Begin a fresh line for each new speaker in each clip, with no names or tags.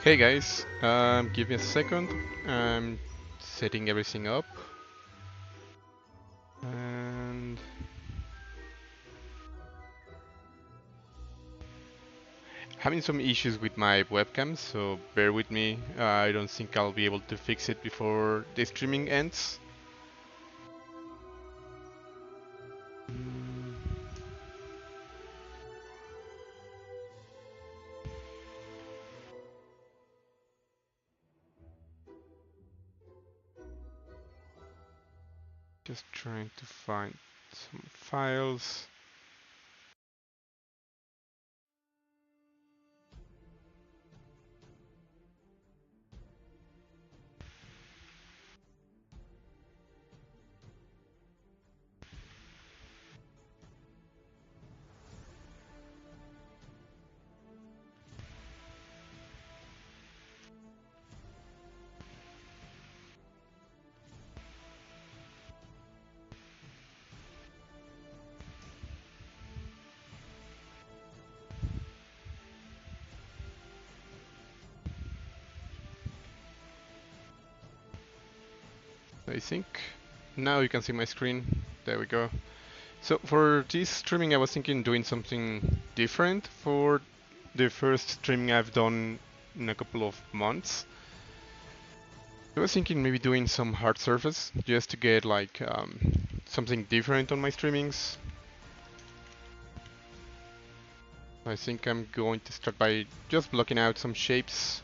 Hey guys, give me a second. I'm setting everything up and having some issues with my webcam, so bear with me. I don't think I'll be able to fix it before the streaming ends. Just trying to find some files. I think now you can see my screen. There we go. So for this streaming, I was thinking doing something different for the first streaming I've done in a couple of months. I was thinking maybe doing some hard surface just to get like something different on my streamings. I think I'm going to start by just blocking out some shapes.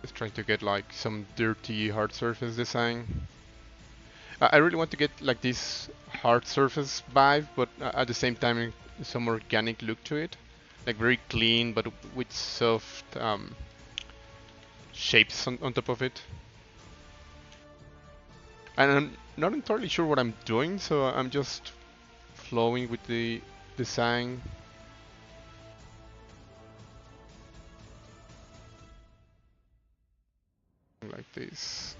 Just trying to get like some dirty hard surface design. I really want to get like this hard surface vibe, but at the same time some organic look to it. Like very clean, but with soft shapes on top of it. And I'm not entirely sure what I'm doing, so I'm just flowing with the design. Like this.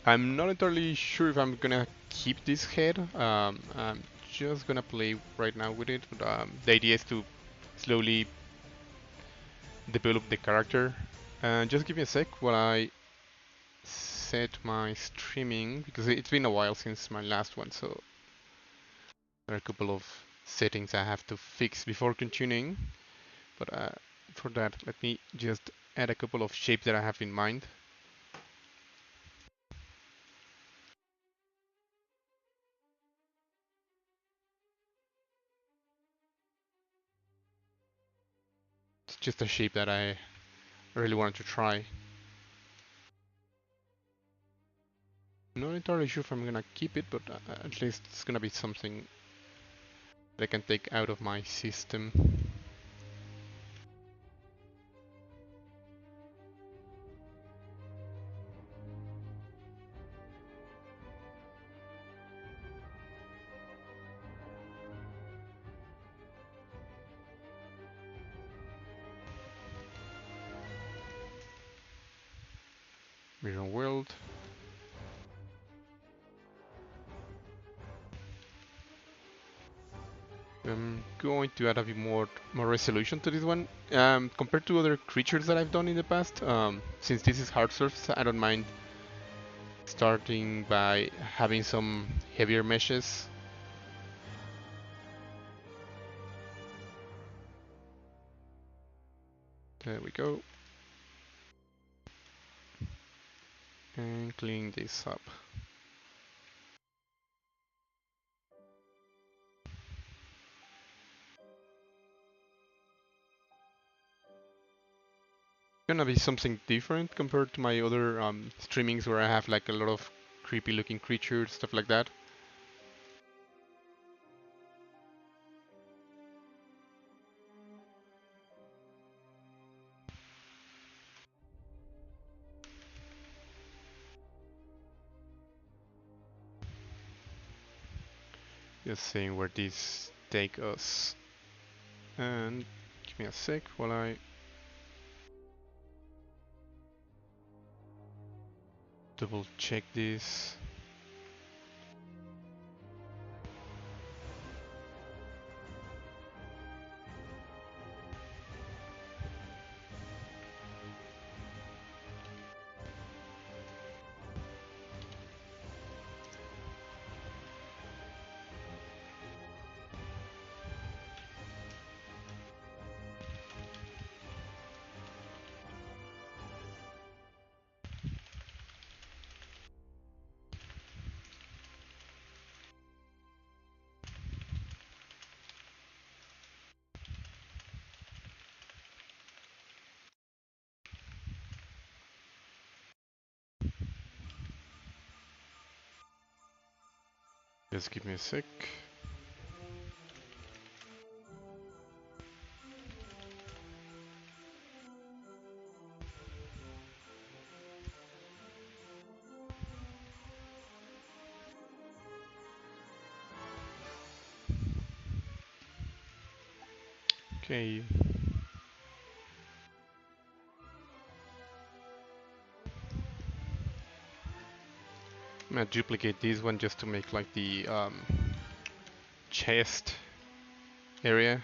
I'm not entirely sure if I'm gonna keep this head. I'm just gonna play right now with it. But, the idea is to slowly develop the character. And just give me a sec while I set my streaming, because it's been a while since my last one, so there are a couple of settings I have to fix before continuing. But for that, let me just add a couple of shapes that I have in mind. It's just a shape that I really wanted to try. Not entirely sure if I'm gonna keep it, but at least it's gonna be something that I can take out of my system. Mirror world. I'm going to add a bit more resolution to this one. Compared to other creatures that I've done in the past, since this is hard surface, I don't mind starting by having some heavier meshes. There we go. And clean this up. Gonna be something different compared to my other streamings where I have like a lot of creepy looking creatures, stuff like that. Just seeing where these take us. And give me a sec while I double check this. Just give me a sec. Okay. I'm gonna duplicate this one just to make like the chest area.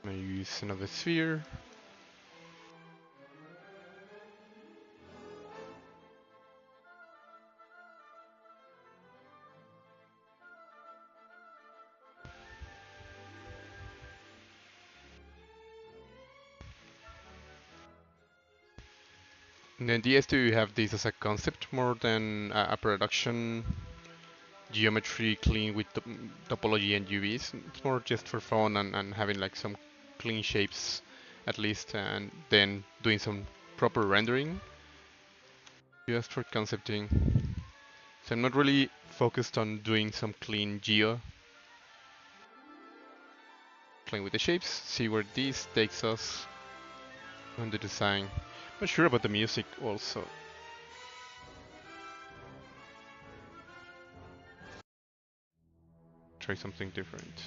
I'm gonna use another sphere. And then the idea is to have this as a concept more than a production geometry clean with topology and UVs. It's more just for fun and having like some clean shapes at least, and then doing some proper rendering just for concepting. So I'm not really focused on doing some clean geo. Playing with the shapes, see where this takes us on the design. Not sure about the music also. Try something different.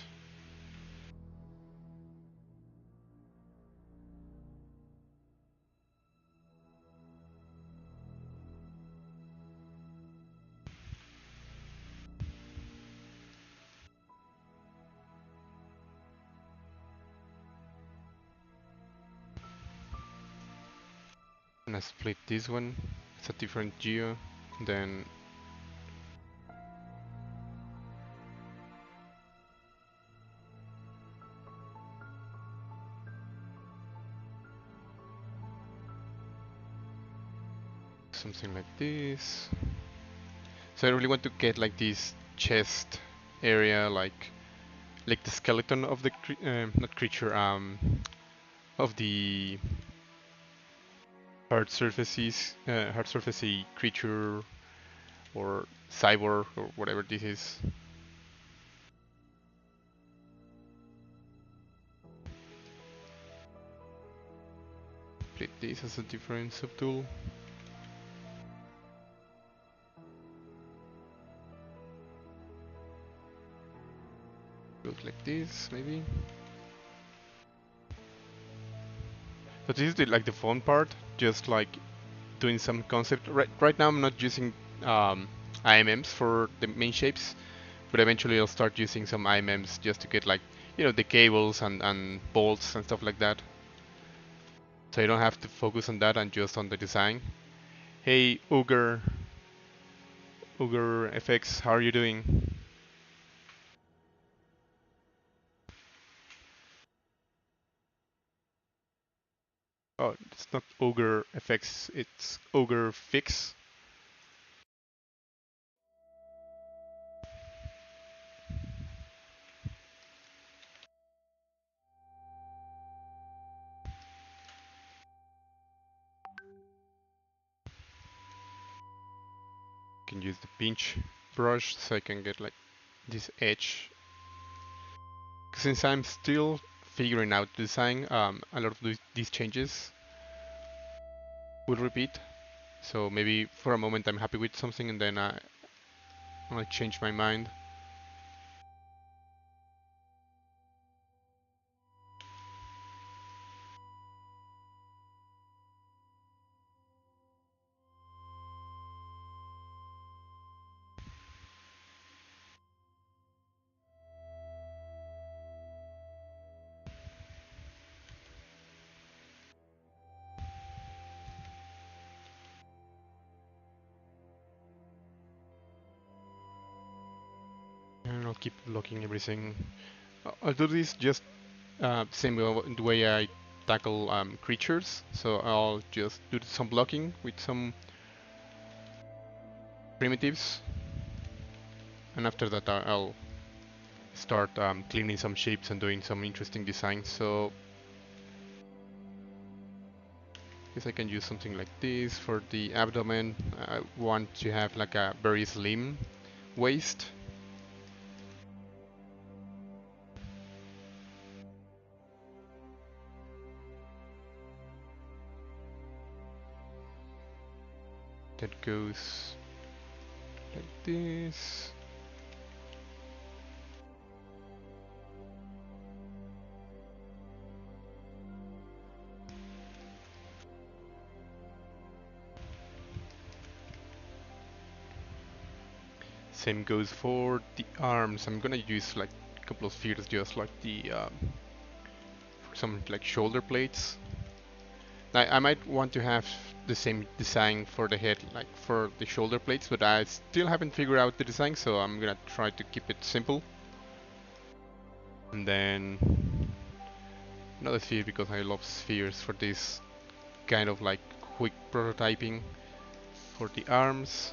And I split this one. It's a different geo. Then something like this. So I really want to get like this chest area, like the skeleton of the not creature, of the hard surfacey creature or cyborg or whatever this is. Split this as a different subtool. Look like this, maybe. But this is like the fun part, just like doing some concept. Right now I'm not using IMMs for the main shapes, but eventually I'll start using some IMMs just to get like, the cables and bolts and stuff like that. So I don't have to focus on that and just on the design. Hey, Ogre FX, how are you doing? Oh, it's not Ogre FX, it's Ogre Fix. Can use the pinch brush so I can get like this edge. Since I'm still figuring out the design, a lot of these changes will repeat. So maybe for a moment I'm happy with something and then I change my mind. keep blocking everything. I'll do this just same the way I tackle creatures. So I'll just do some blocking with some primitives, and after that I'll start cleaning some shapes and doing some interesting designs. So I guess I can use something like this for the abdomen. I want to have like a very slim waist. That goes like this. Same goes for the arms. I'm gonna use like a couple of spheres, just like the for some like shoulder plates. I might want to have the same design for the head, like for the shoulder plates, but I still haven't figured out the design, so I'm gonna try to keep it simple. And then another sphere, because I love spheres for this kind of like quick prototyping for the arms.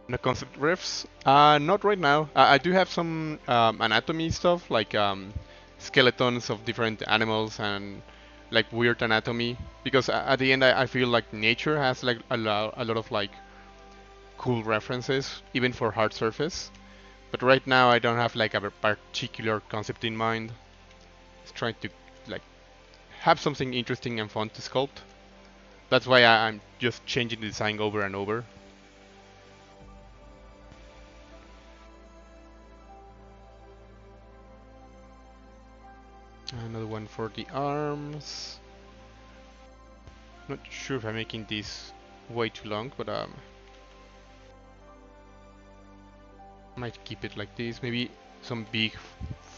No concept refs? Not right now. I do have some anatomy stuff, like skeletons of different animals and like weird anatomy. Because at the end, I feel like nature has like a lot of like cool references, even for hard surface. But right now, I don't have like a particular concept in mind. Just trying to like have something interesting and fun to sculpt. That's why I'm just changing the design over and over. Another one for the arms. Not sure if I'm making this way too long, but might keep it like this. Maybe some big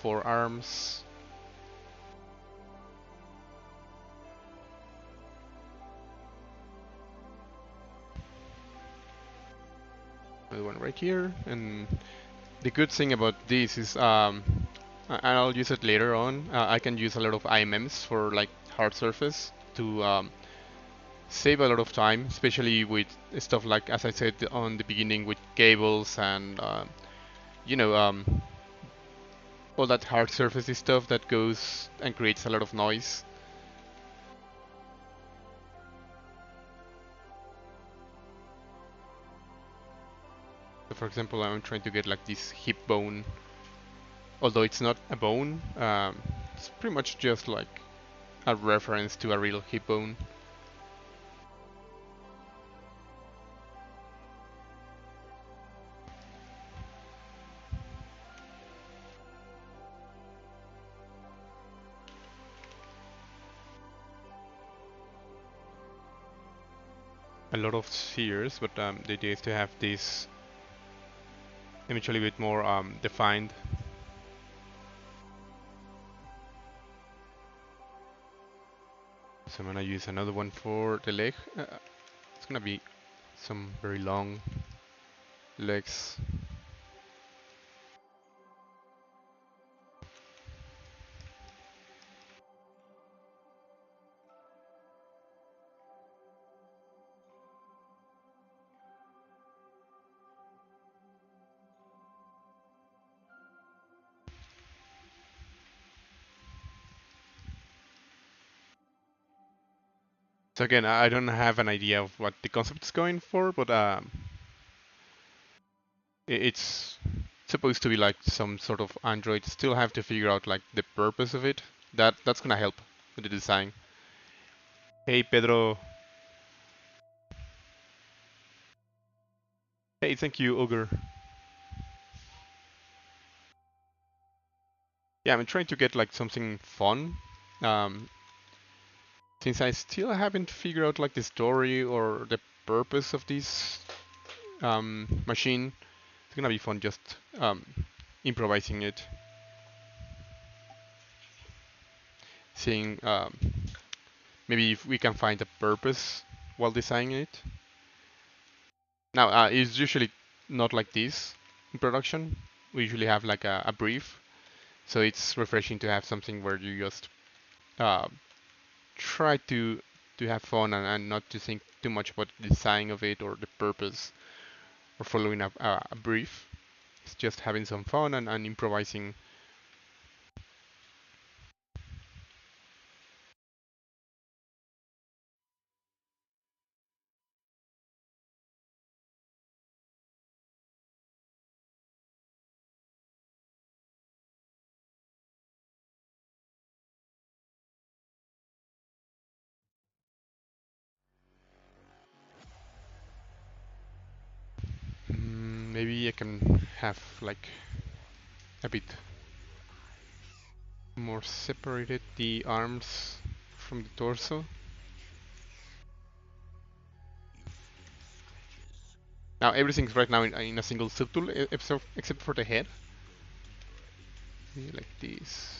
forearms. Another one right here. And the good thing about this is, and I'll use it later on. I can use a lot of IMMs for like hard surface to save a lot of time, especially with stuff like, as I said on the beginning, with cables and you know, all that hard surfacey stuff that goes and creates a lot of noise. So for example, I'm trying to get like this hip bone, although it's not a bone. It's pretty much just like a reference to a real hip bone. A lot of spheres, but the idea is to have this image a little bit more defined. So I'm gonna use another one for the leg. It's gonna be some very long legs. So again, I don't have an idea of what the concept is going for, but it's supposed to be like some sort of Android. Still have to figure out like the purpose of it. That's gonna help with the design. Hey Pedro. Hey, thank you, Ogre. Yeah, I'm trying to get like something fun. Um, since I still haven't figured out like the story or the purpose of this machine, it's gonna be fun just improvising it. seeing maybe if we can find a purpose while designing it. Now, it's usually not like this in production. We usually have like a brief, so it's refreshing to have something where you just uh, try to have fun and not to think too much about the design of it or the purpose or following a brief. It's just having some fun and improvising. Maybe I can have like a bit more separated the arms from the torso. Now everything's right now in a single subtool except for the head. Maybe like this.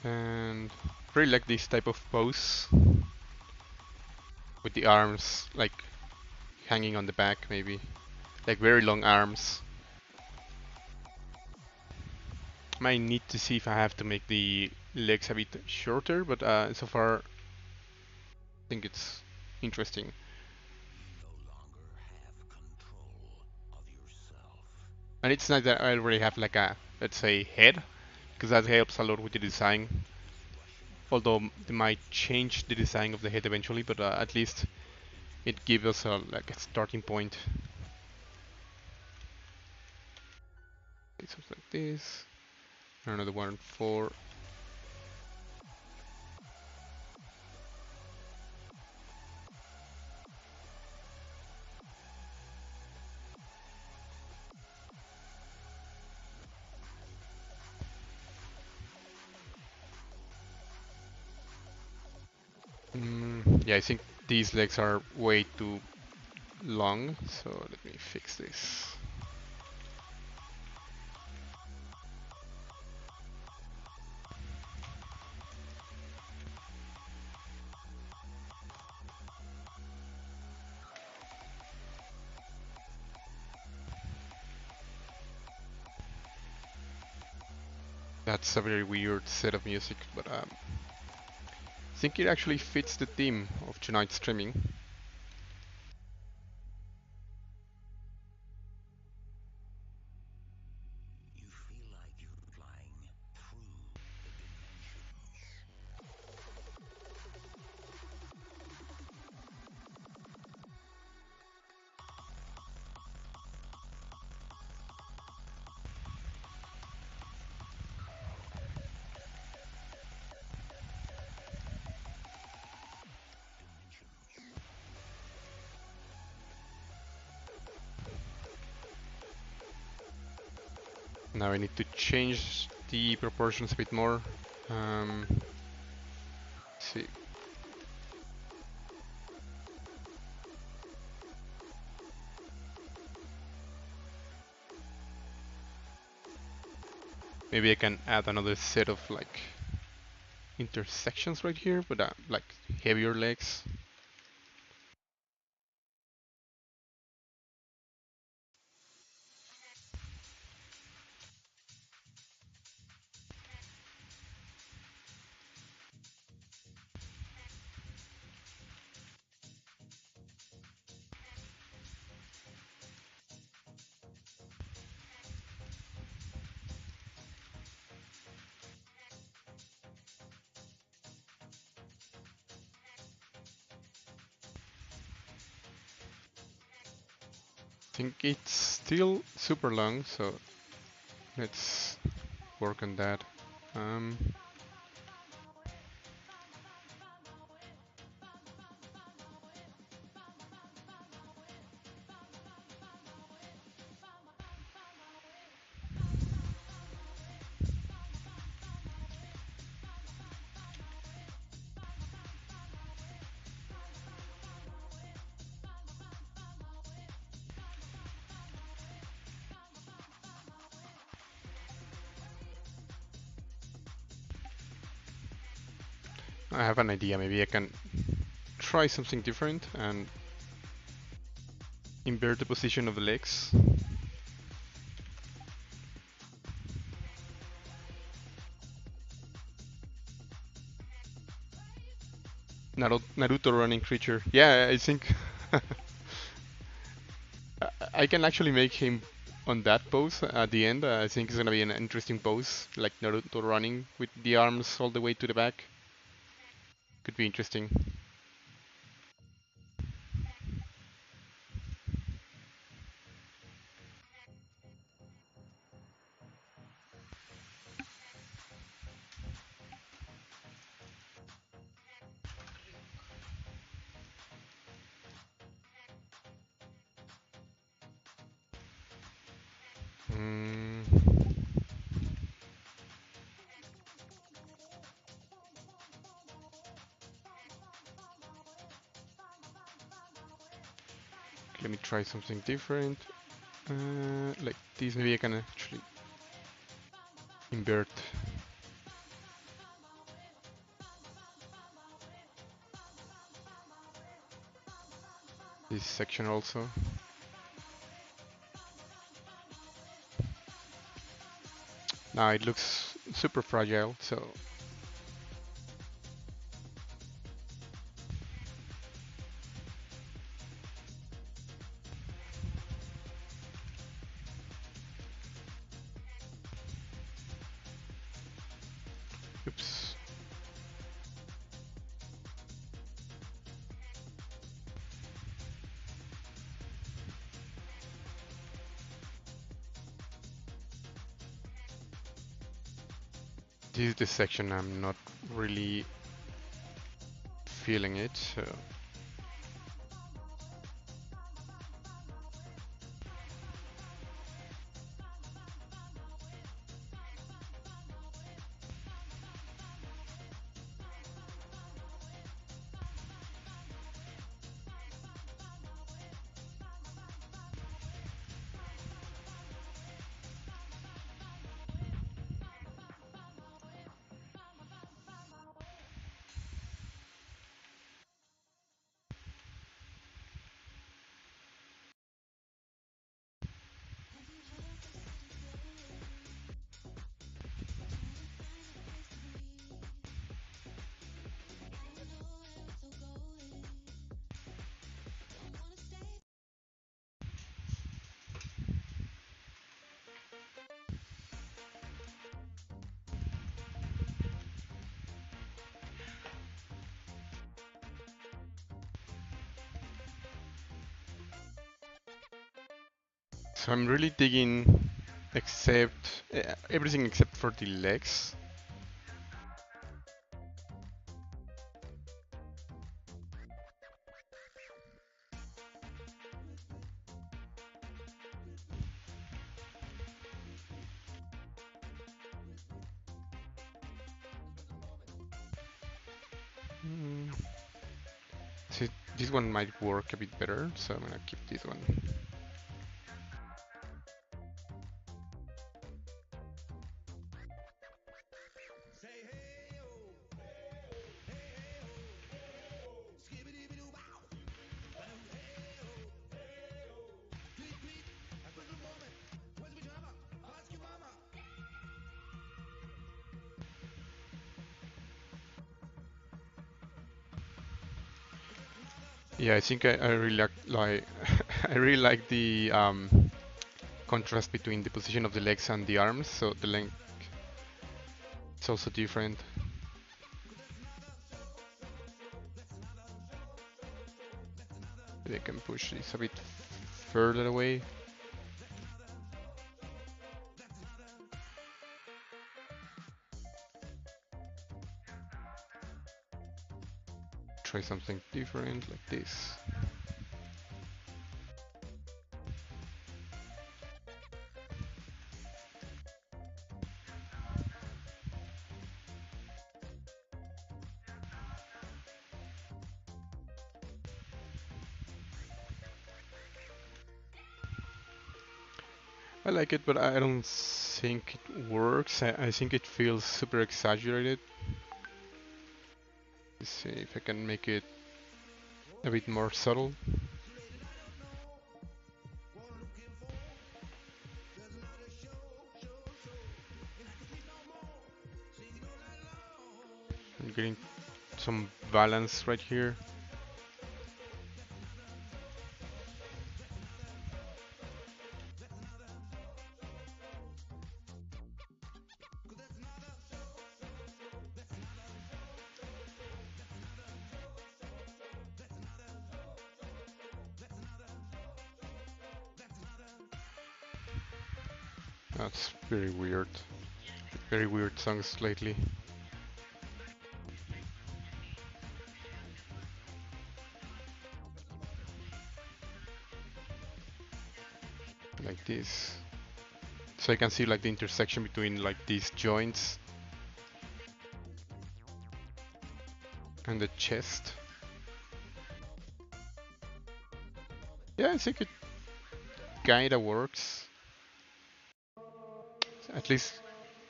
And really like this type of pose with the arms like hanging on the back, maybe like very long arms. Might need to see if I have to make the legs a bit shorter, but so far I think it's interesting. And it's nice that I already have like a, let's say, head, because that helps a lot with the design. Although they might change the design of the head eventually, but at least it gives us like a starting point. Something like this. Another one for. Yeah, I think these legs are way too long, so let me fix this. That's a very weird set of music, but I think it actually fits the theme of tonight's streaming. Now I need to change the proportions a bit more. Let's see. Maybe I can add another set of like intersections right here, but like heavier legs. I think it's still super long, so let's work on that. Um, I have an idea. Maybe I can try something different and invert the position of the legs. Naruto running creature. Yeah, I think I can actually make him on that pose at the end. I think it's gonna be an interesting pose, like Naruto running with the arms all the way to the back. Could be interesting. Mm, let me try something different. Like this, maybe I can actually invert this section also. Now it looks super fragile, so oops. This is the section I'm not really feeling it, so I'm really digging except everything except for the legs. Mm. So this one might work a bit better, so I'm gonna keep this one. Yeah, I think I really like I really like the contrast between the position of the legs and the arms. So the length is also different. Maybe I can push this a bit further away. Try something different like this. I like it, but I don't think it works. I think it feels super exaggerated. Let's see if I can make it a bit more subtle. I'm getting some balance right here. That's very weird. Very weird songs lately. Like this. So I can see like the intersection between like these joints and the chest. Yeah, I think it kinda works. At least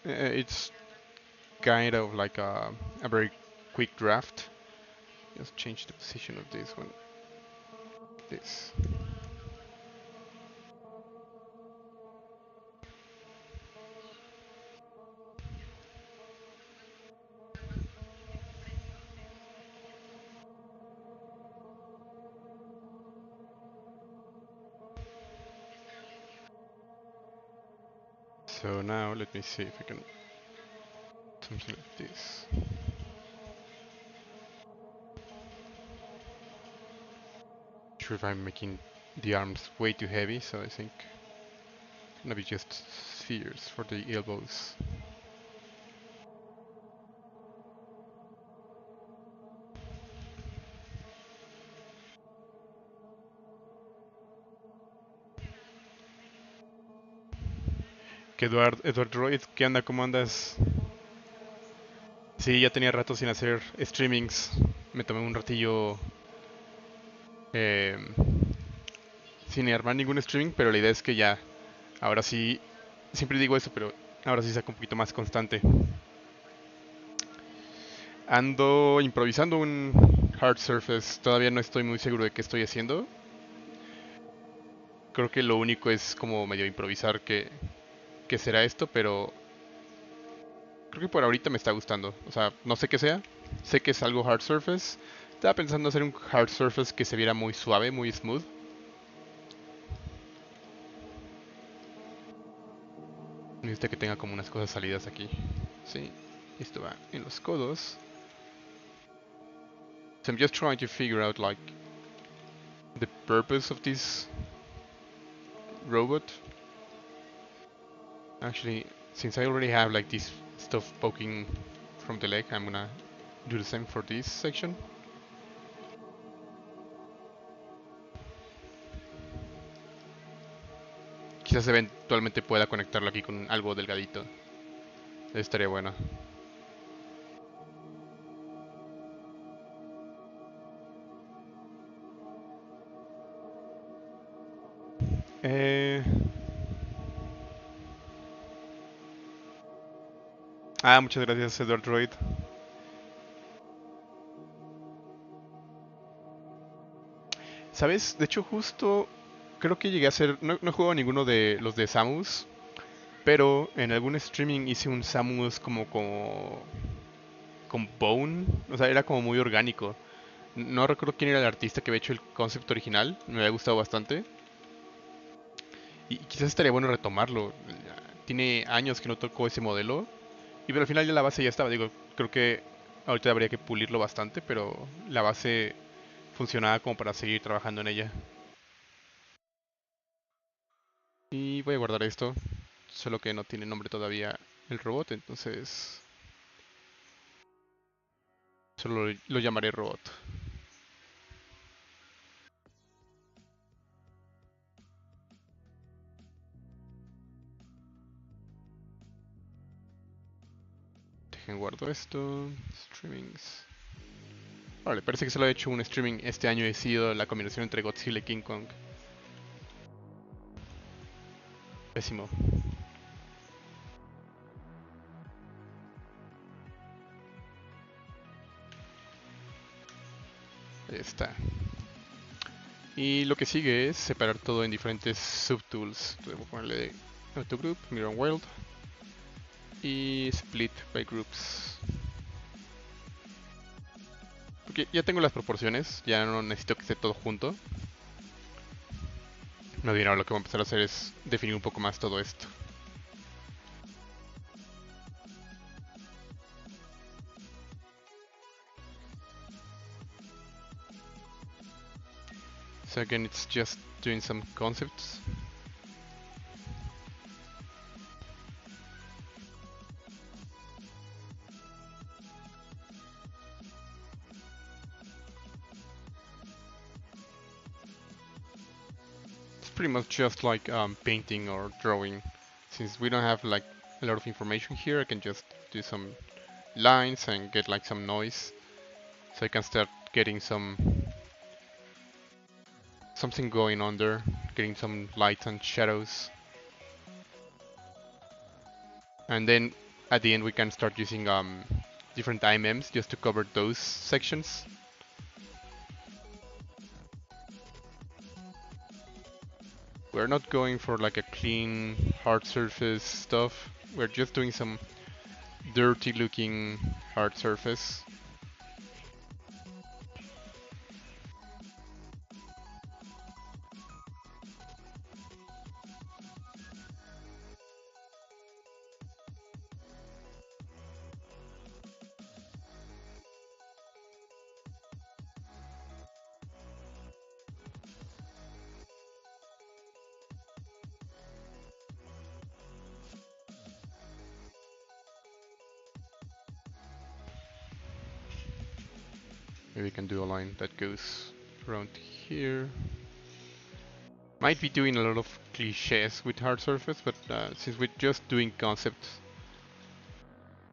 it's kind of like a very quick draft. Just change the position of this one. This. So now let me see if I can something like this. Sure if I'm making the arms way too heavy, so I think gonna be just spheres for the elbows. Que Edward Royd, ¿qué onda? ¿Cómo andas? Sí, ya tenía rato sin hacer streamings. Me tomé un ratillo eh, sin armar ningún streaming, pero la idea es que ya, ahora sí, siempre digo eso, pero ahora sí saco un poquito más constante. Ando improvisando un hard surface, todavía no estoy muy seguro de qué estoy haciendo. Creo que lo único es como medio improvisar qué será esto, pero creo que por ahorita me está gustando. O sea, no sé qué sea, sé que es algo hard surface. Estaba pensando hacer un hard surface que se viera muy suave, muy smooth. Necesita que tenga como unas cosas salidas aquí. Sí, esto va en los codos. So I'm just trying to figure out like the purpose of this robot. Actually, since I already have like this stuff poking from the leg, I'm gonna do the same for this section. Quizás eventualmente pueda conectarlo aquí con algo delgadito. Estaría bueno. Eh... Ah, muchas gracias, Edward Droid. ¿Sabes? De hecho, justo creo que llegué a hacer. No he jugado a ninguno de los de Samus, pero en algún streaming hice un Samus como con Bone. O sea, era como muy orgánico. No recuerdo quién era el artista que había hecho el concepto original. Me había gustado bastante. Y quizás estaría bueno retomarlo. Tiene años que no tocó ese modelo. Y pero al final ya la base ya estaba. Digo, creo que ahorita habría que pulirlo bastante, pero la base funcionaba como para seguir trabajando en ella. Y voy a guardar esto. Solo que no tiene nombre todavía el robot, entonces solo lo llamaré robot. Dejen guardo esto. Streamings. Vale, parece que solo he hecho un streaming este año. He sido la combinación entre Godzilla y King Kong. Pésimo. Ahí está. Y lo que sigue es separar todo en diferentes subtools. Entonces voy a ponerle auto group, mirror world y split by groups. Porque ya tengo las proporciones, ya no necesito que esté todo junto. No bien, ahora lo que voy a empezar a hacer es definir un poco más todo esto. So again, it's just doing some concepts. It's pretty much just like painting or drawing. Since we don't have like a lot of information here, I can just do some lines and get like some noise. So I can start getting something going on there, getting some light and shadows. And then at the end we can start using different IMMs just to cover those sections. We're not going for like a clean hard surface stuff. We're just doing some dirty looking hard surface. Maybe we can do a line that goes around here. Might be doing a lot of cliches with hard surface, but since we're just doing concepts,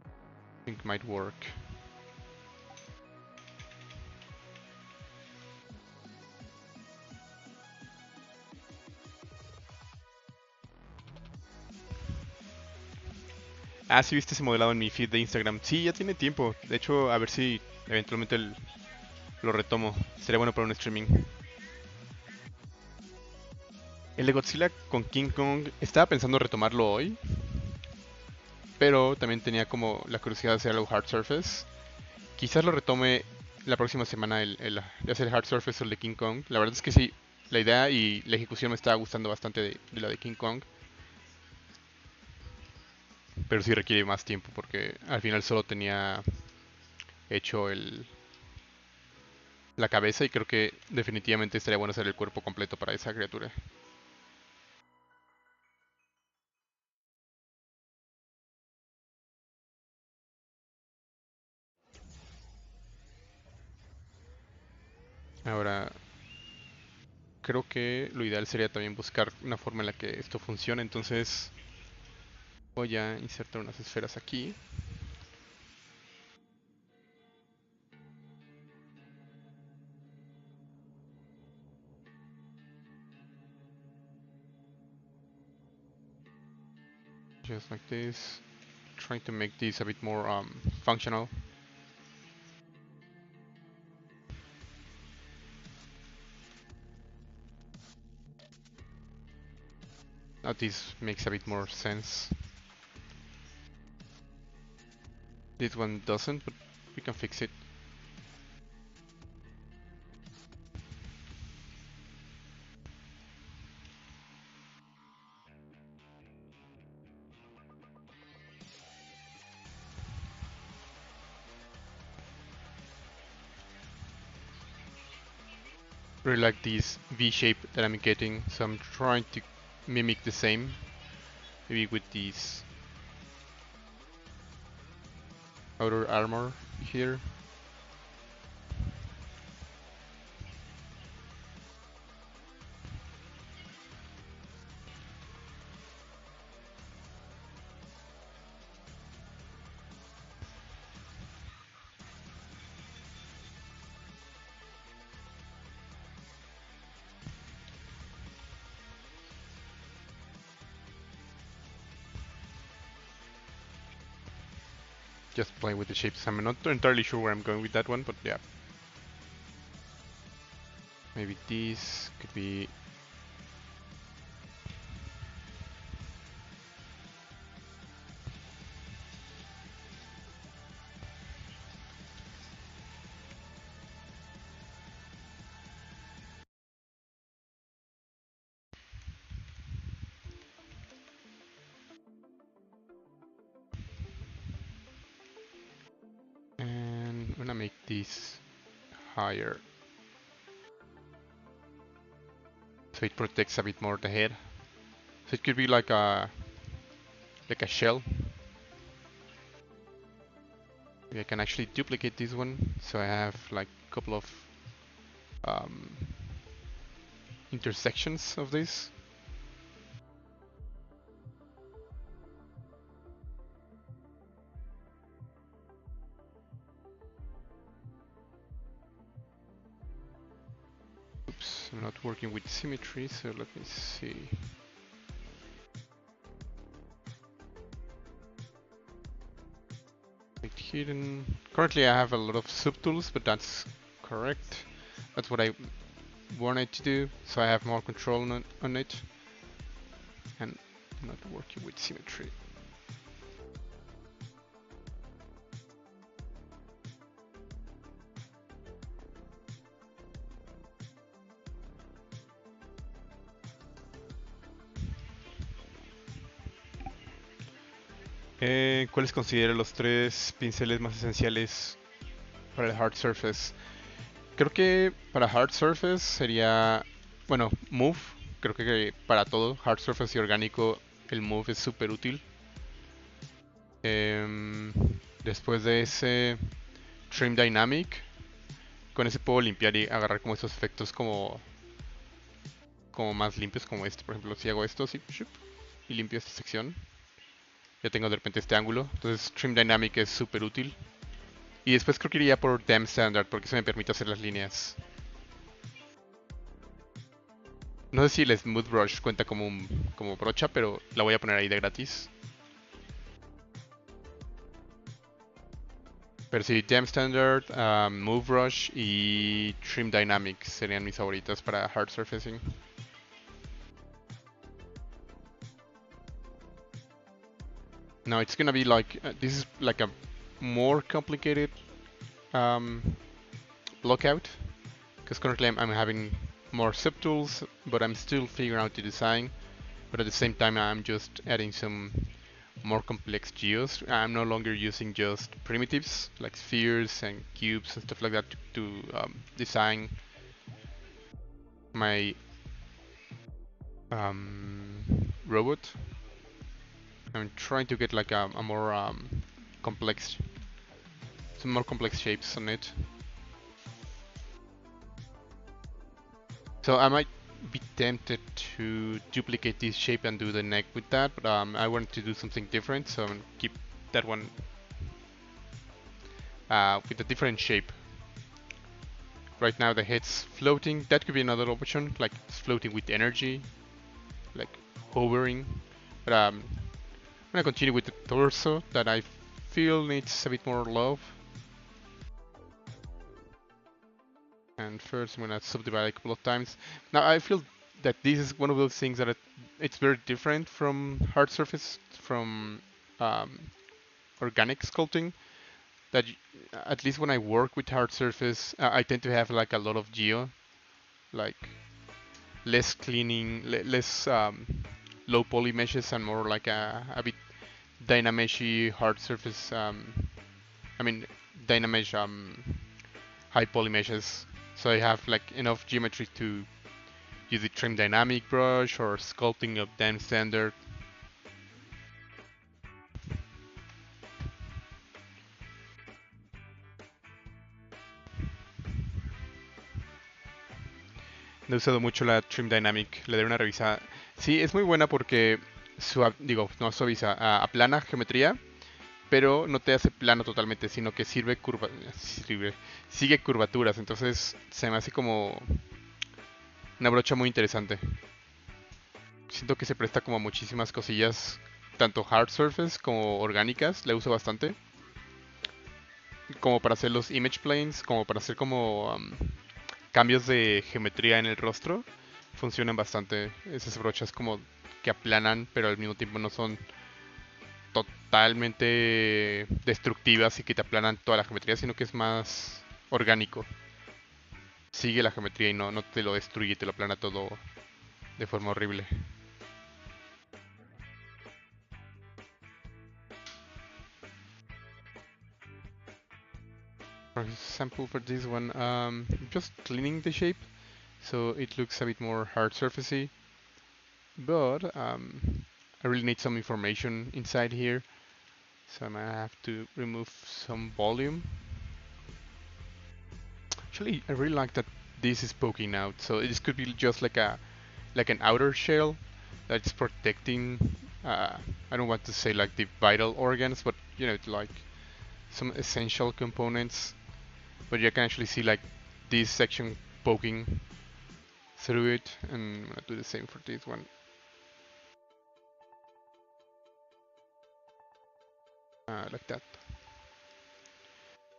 I think it might work. Ah, sí, viste ese modelado en mi feed de Instagram. Sí, ya tiene tiempo. De hecho, a ver si eventualmente lo retomo. Sería bueno para un streaming. El de Godzilla con King Kong, estaba pensando retomarlo hoy, pero también tenía como la curiosidad de hacer algo hard surface. Quizás lo retome la próxima semana de hacer hard surface o el de King Kong. La verdad es que sí, la idea y la ejecución me estaba gustando bastante de la de King Kong. Pero sí requiere más tiempo porque al final solo tenía hecho la cabeza y creo que definitivamente estaría bueno hacer el cuerpo completo para esa criatura. Ahora, creo que lo ideal sería también buscar una forma en la que esto funcione, entonces voy a insertar unas esferas aquí. Just like this. Trying to make this a bit more functional. Now this makes a bit more sense. This one doesn't, but we can fix it. Really like this V shape that I'm getting, so I'm trying to mimic the same. Maybe with this outer armor here. Just playing with the shapes. I'm not entirely sure where I'm going with that one, but yeah. Maybe this could be. And I'm gonna make this higher so it protects a bit more the head. So it could be like a shell. Maybe I can actually duplicate this one so I have like a couple of um, intersections of this. Oops, I'm not working with symmetry, so let me see. Like hidden. Currently I have a lot of subtools, but that's correct. That's what I wanted to do, so I have more control on it. And I'm not working with symmetry. ¿Cuáles considero los tres pinceles más esenciales para el hard surface? Creo que para hard surface sería, bueno, move. Creo que para todo, hard surface y orgánico, el move es súper útil. Después de ese, trim dynamic. Con ese puedo limpiar y agarrar como esos efectos como más limpios, como este. Por ejemplo, si hago esto así, y limpio esta sección, ya tengo de repente este ángulo. Entonces Trim Dynamic es súper útil. Y después creo que iría por Dam Standard porque eso me permite hacer las líneas. No sé si el Smooth Brush cuenta como brocha, pero la voy a poner ahí de gratis. Pero sí, Dam Standard, Move Brush y Trim Dynamic serían mis favoritas para hard surfacing. No, it's gonna be like, this is like a more complicated blockout, because currently I'm having more subtools, but I'm still figuring out the design. But at the same time, I'm just adding some more complex geos. I'm no longer using just primitives like spheres and cubes and stuff like that to design my robot. I'm trying to get like a more complex, some more complex shapes on it. So I might be tempted to duplicate this shape and do the neck with that, but I wanted to do something different, so I'm gonna keep that one with a different shape. Right now the head's floating. That could be another option, like it's floating with energy, like hovering. But I'm gonna continue with the torso that I feel needs a bit more love. And first I'm gonna subdivide a couple of times. Now I feel that this is one of those things that it's very different from hard surface, from organic sculpting. That at least when I work with hard surface, I tend to have like a lot of geo, like less cleaning, less low poly meshes, and more like a bit dynameshy hard surface. I mean dynamesh high poly meshes. So I have like enough geometry to use the trim dynamic brush or sculpting of Dam Standard. No he usado mucho la Trim Dynamic, le daré una revisada. Sí, es muy buena porque no suaviza, aplana geometría, pero no te hace plano totalmente, sino que sigue curvaturas, entonces se me hace como una brocha muy interesante. Siento que se presta como a muchísimas cosillas, tanto hard surface como orgánicas, la uso bastante. Como para hacer los image planes, como para hacer como cambios de geometría en el rostro funcionan bastante. Esas brochas como que aplanan, pero al mismo tiempo no son totalmente destructivas y que te aplanan toda la geometría, sino que es más orgánico. Sigue la geometría y no te lo destruye, te lo aplana todo de forma horrible. For example, for this one, just cleaning the shape so it looks a bit more hard surfacey, but I really need some information inside here, so I'm gonna have to remove some volume. Actually, I really like that this is poking out, so this could be just like an outer shell that's protecting. I don't want to say like the vital organs, but you know, like some essential components. But you can actually see like this section poking through it, and I'm gonna do the same for this one. Like that.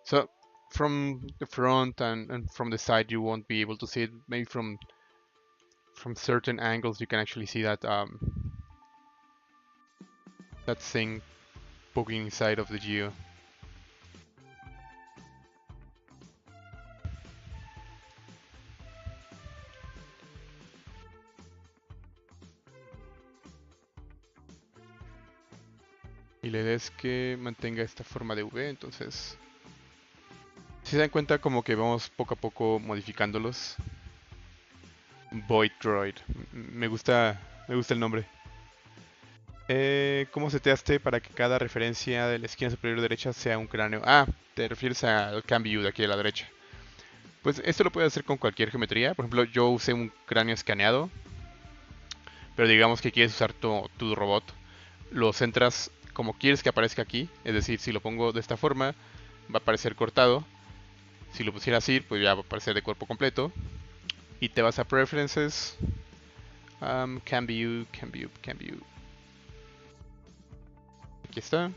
So from the front and from the side you won't be able to see it. Maybe from certain angles you can actually see that thing poking inside of the geo. Y la idea es que mantenga esta forma de V, entonces si se dan cuenta como que vamos poco a poco modificándolos. Void Droid, me gusta el nombre. ¿Cómo seteaste para que cada referencia de la esquina superior derecha sea un cráneo? Ah, te refieres al cam view de aquí a la derecha. Pues esto lo puedes hacer con cualquier geometría. Por ejemplo, yo usé un cráneo escaneado, pero digamos que quieres usar tu robot. Lo centras como quieres que aparezca aquí. Es decir, si lo pongo de esta forma, va a aparecer cortado. Si lo pusiera así, pues ya va a aparecer de cuerpo completo. Y te vas a Preferences, Cam View. Aquí está.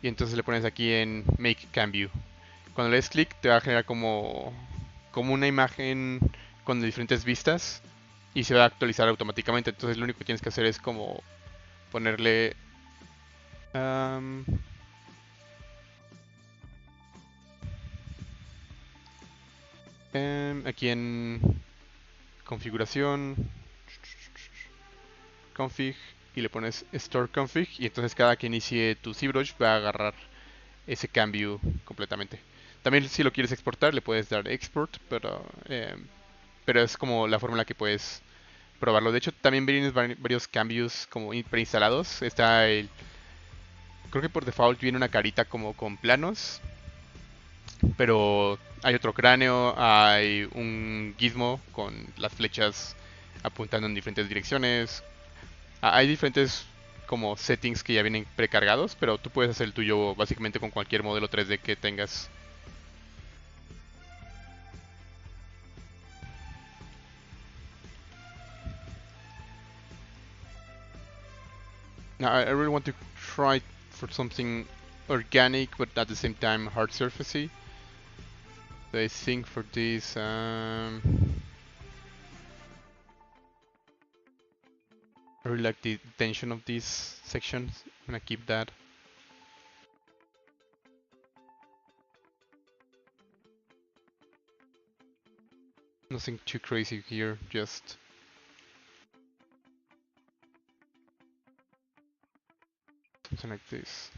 Y entonces le pones aquí en Make Cam View. Cuando le des clic te va a generar como una imagen con diferentes vistas y se va a actualizar automáticamente. Entonces lo único que tienes que hacer es como ponerle aquí en configuración, config, y le pones store config, y entonces cada que inicie tu ZBrush va a agarrar ese cambio completamente. También si lo quieres exportar le puedes dar export, pero es como la forma en la que puedes probarlo. De hecho también vienen varios cambios como preinstalados. Creo que por default viene una carita como con planos, pero hay otro cráneo, hay un gizmo con las flechas apuntando en diferentes direcciones. Hay diferentes como settings que ya vienen precargados, pero tú puedes hacer el tuyo básicamente con cualquier modelo 3D que tengas. Now, I really want to try for something organic, but at the same time hard surfacey. So I think for this, I really like the tension of these sections. I'm gonna keep that. Nothing too crazy here, just something like this.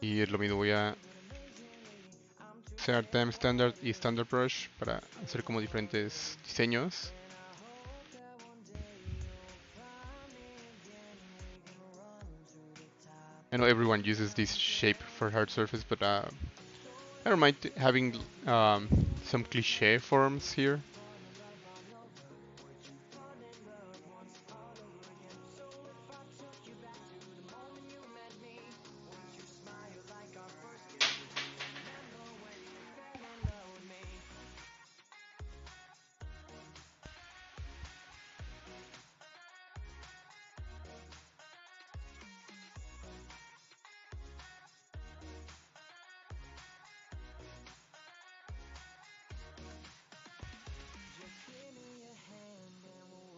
Y es lo mismo, voy a usar Time Standard y Standard Brush para hacer como diferentes diseños. I know everyone uses this shape for hard surface, but I don't mind having some cliche forms here.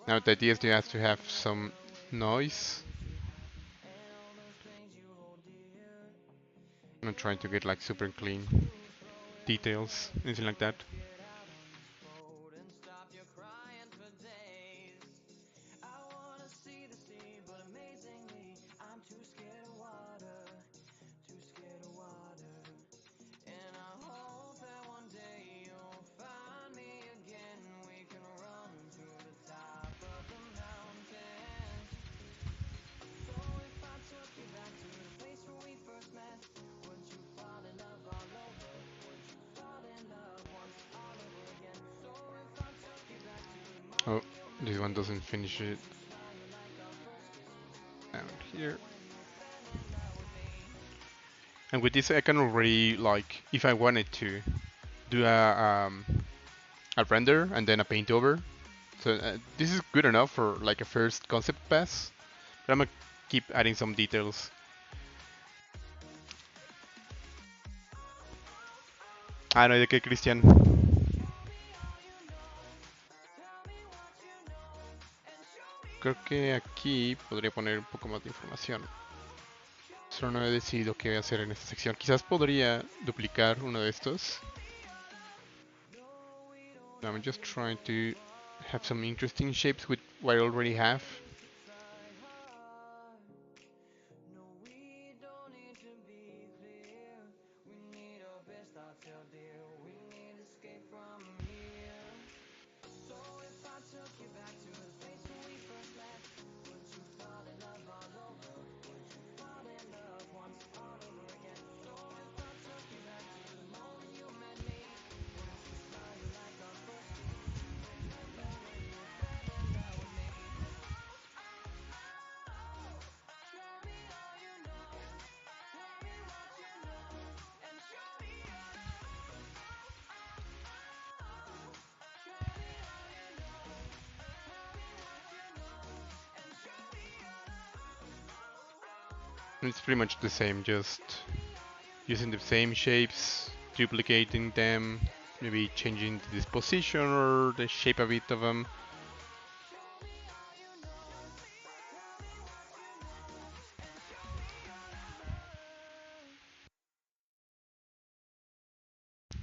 Now the idea is to have some noise. I'm not trying to get like super clean details, anything like that. Oh, this one doesn't finish it. Down here. And with this I can already, like, if I wanted to, do a render and then a paint over. So this is good enough for like a first concept pass. But I'm gonna keep adding some details. Ah, no hay de qué, Cristian. Creo que aquí podría poner un poco más de información. Solo no he decidido qué voy a hacer en esta sección. Quizás podría duplicar uno de estos. I'm just trying to have some interesting shapes with what I already have. It's pretty much the same, just using the same shapes, duplicating them, maybe changing the disposition or the shape a bit of them.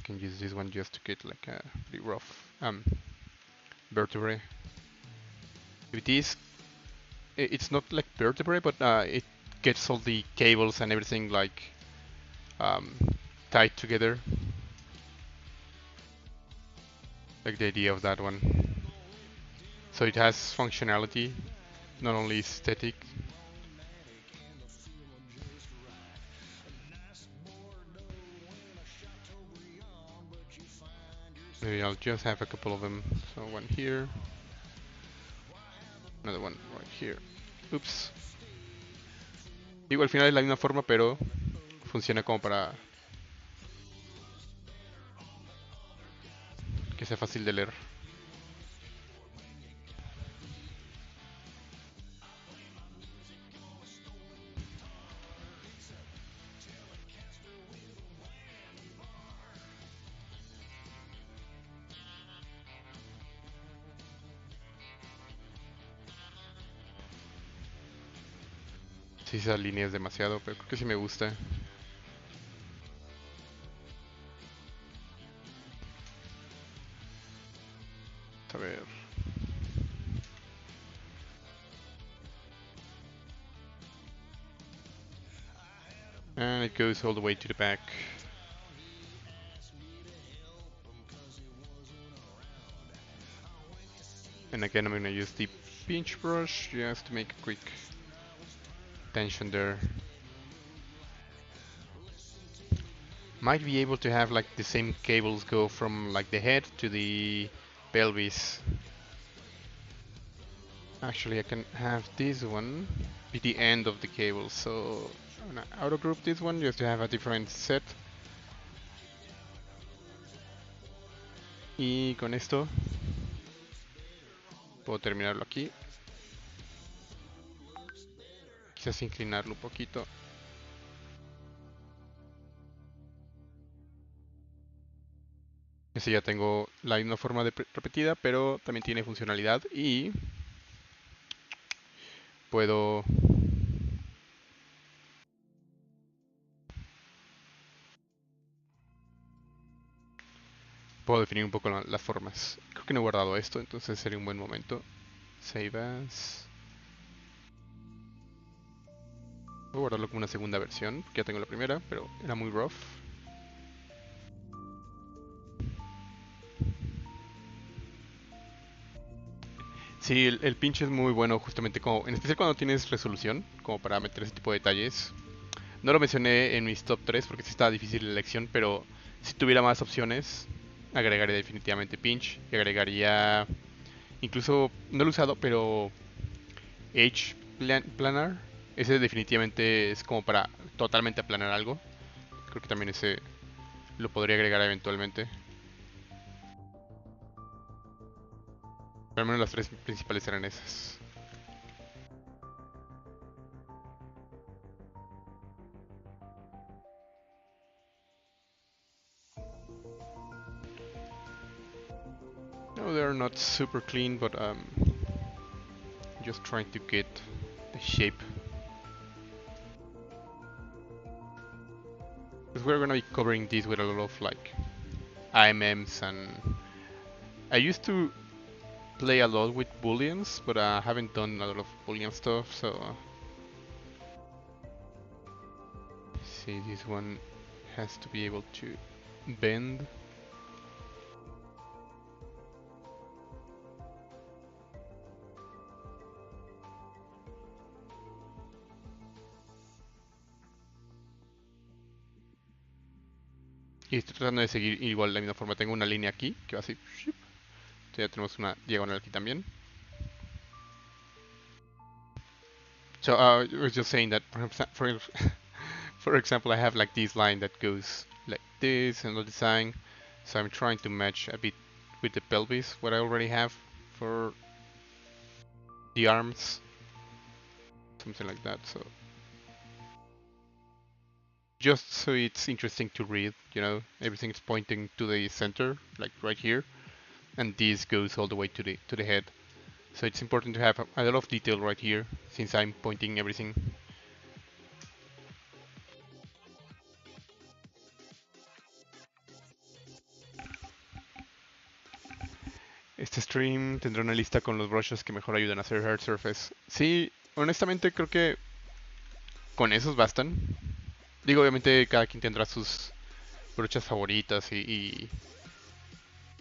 Can use this one just to get like a pretty rough vertebrae. With this, it's not like vertebrae, but it gets all the cables and everything like um, tied together. Like the idea of that one. So it has functionality, not only aesthetic. Maybe I'll just have a couple of them. So one here, another one right here. Oops. Digo, al final es la misma forma, pero funciona como para que sea fácil de leer. Sí, esa línea es demasiado, pero creo que sí me gusta. A ver. And it goes all the way to the back. And again, I'm gonna use the pinch brush just to make a quick tension there. might be able to have like the same cables go from like the head to the pelvis. Actually, I can have this one be the end of the cable, so I'm gonna auto group this one just to have a different set. Y con esto puedo terminarlo aquí. Quizás inclinarlo un poquito. Así ya tengo la misma forma de repetida, pero también tiene funcionalidad y puedo definir un poco las formas. Creo que no he guardado esto, entonces sería un buen momento. Save as. Voy a guardarlo como una segunda versión, porque ya tengo la primera, pero era muy rough. Sí, el pinch es muy bueno justamente como, en especial cuando tienes resolución, como para meter ese tipo de detalles. No lo mencioné en mis top 3 porque sí estaba difícil la elección, pero si tuviera más opciones, agregaría definitivamente pinch y agregaría, incluso, no lo he usado, pero Planar. Ese definitivamente es como para totalmente aplanar algo. Creo que también ese lo podría agregar eventualmente. Pero al menos las tres principales eran esas. No, they're not super clean, but just trying to get the shape. Because we're gonna be covering this with a lot of like IMMs, and I used to play a lot with booleans, but I haven't done a lot of boolean stuff, so see, this one has to be able to bend. Y estoy tratando de seguir igual la misma forma. Tengo una línea aquí que va así. Ya tenemos una diagonal aquí también. So I was just saying that for example, I have like this line that goes like this and the design. So I'm trying to match a bit with the pelvis what I already have for the arms, something like that. So just so it's interesting to read, you know, everything is pointing to the center, like right here, and this goes all the way to the head. So it's important to have a lot of detail right here, since I'm pointing everything. Este stream tendrá una lista con los brushes que mejor ayudan a hacer hard surface. Sí, honestamente creo que con esos bastan. Digo, obviamente cada quien tendrá sus brochas favoritas y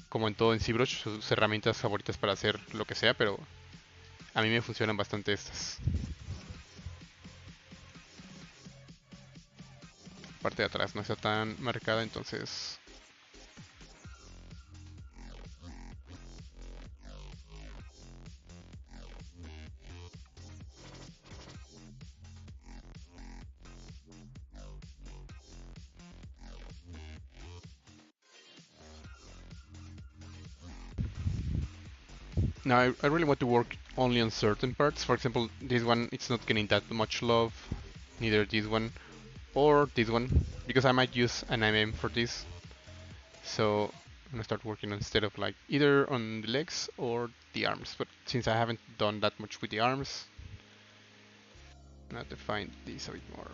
como en todo en ZBrush, sus herramientas favoritas para hacer lo que sea, pero a mí me funcionan bastante estas. La parte de atrás no está tan marcada, entonces... Now I really want to work only on certain parts. For example, this one, it's not getting that much love. Neither this one or this one, because I might use an MM for this. So I'm gonna start working instead of like either on the legs or the arms. But since I haven't done that much with the arms, I'm gonna define these a bit more.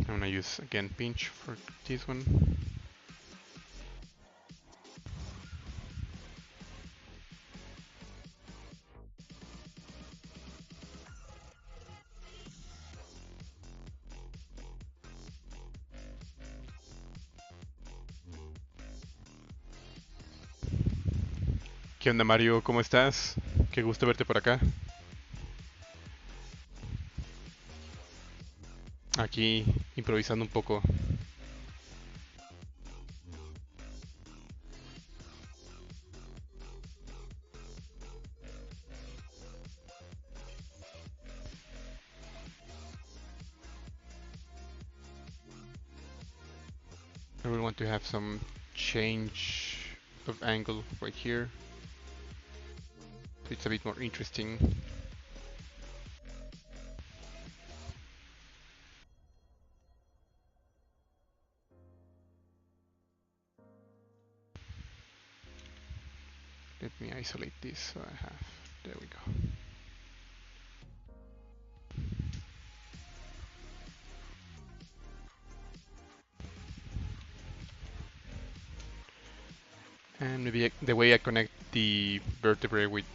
I'm gonna use again pinch for this one. ¿Qué onda, Mario? ¿Cómo estás? Qué gusto verte por acá. Aquí improvisando un poco. I really want to have some change of angle right here. So it's a bit more interesting. Let me isolate this so I have. There we go. And maybe the way I connect the vertebrae with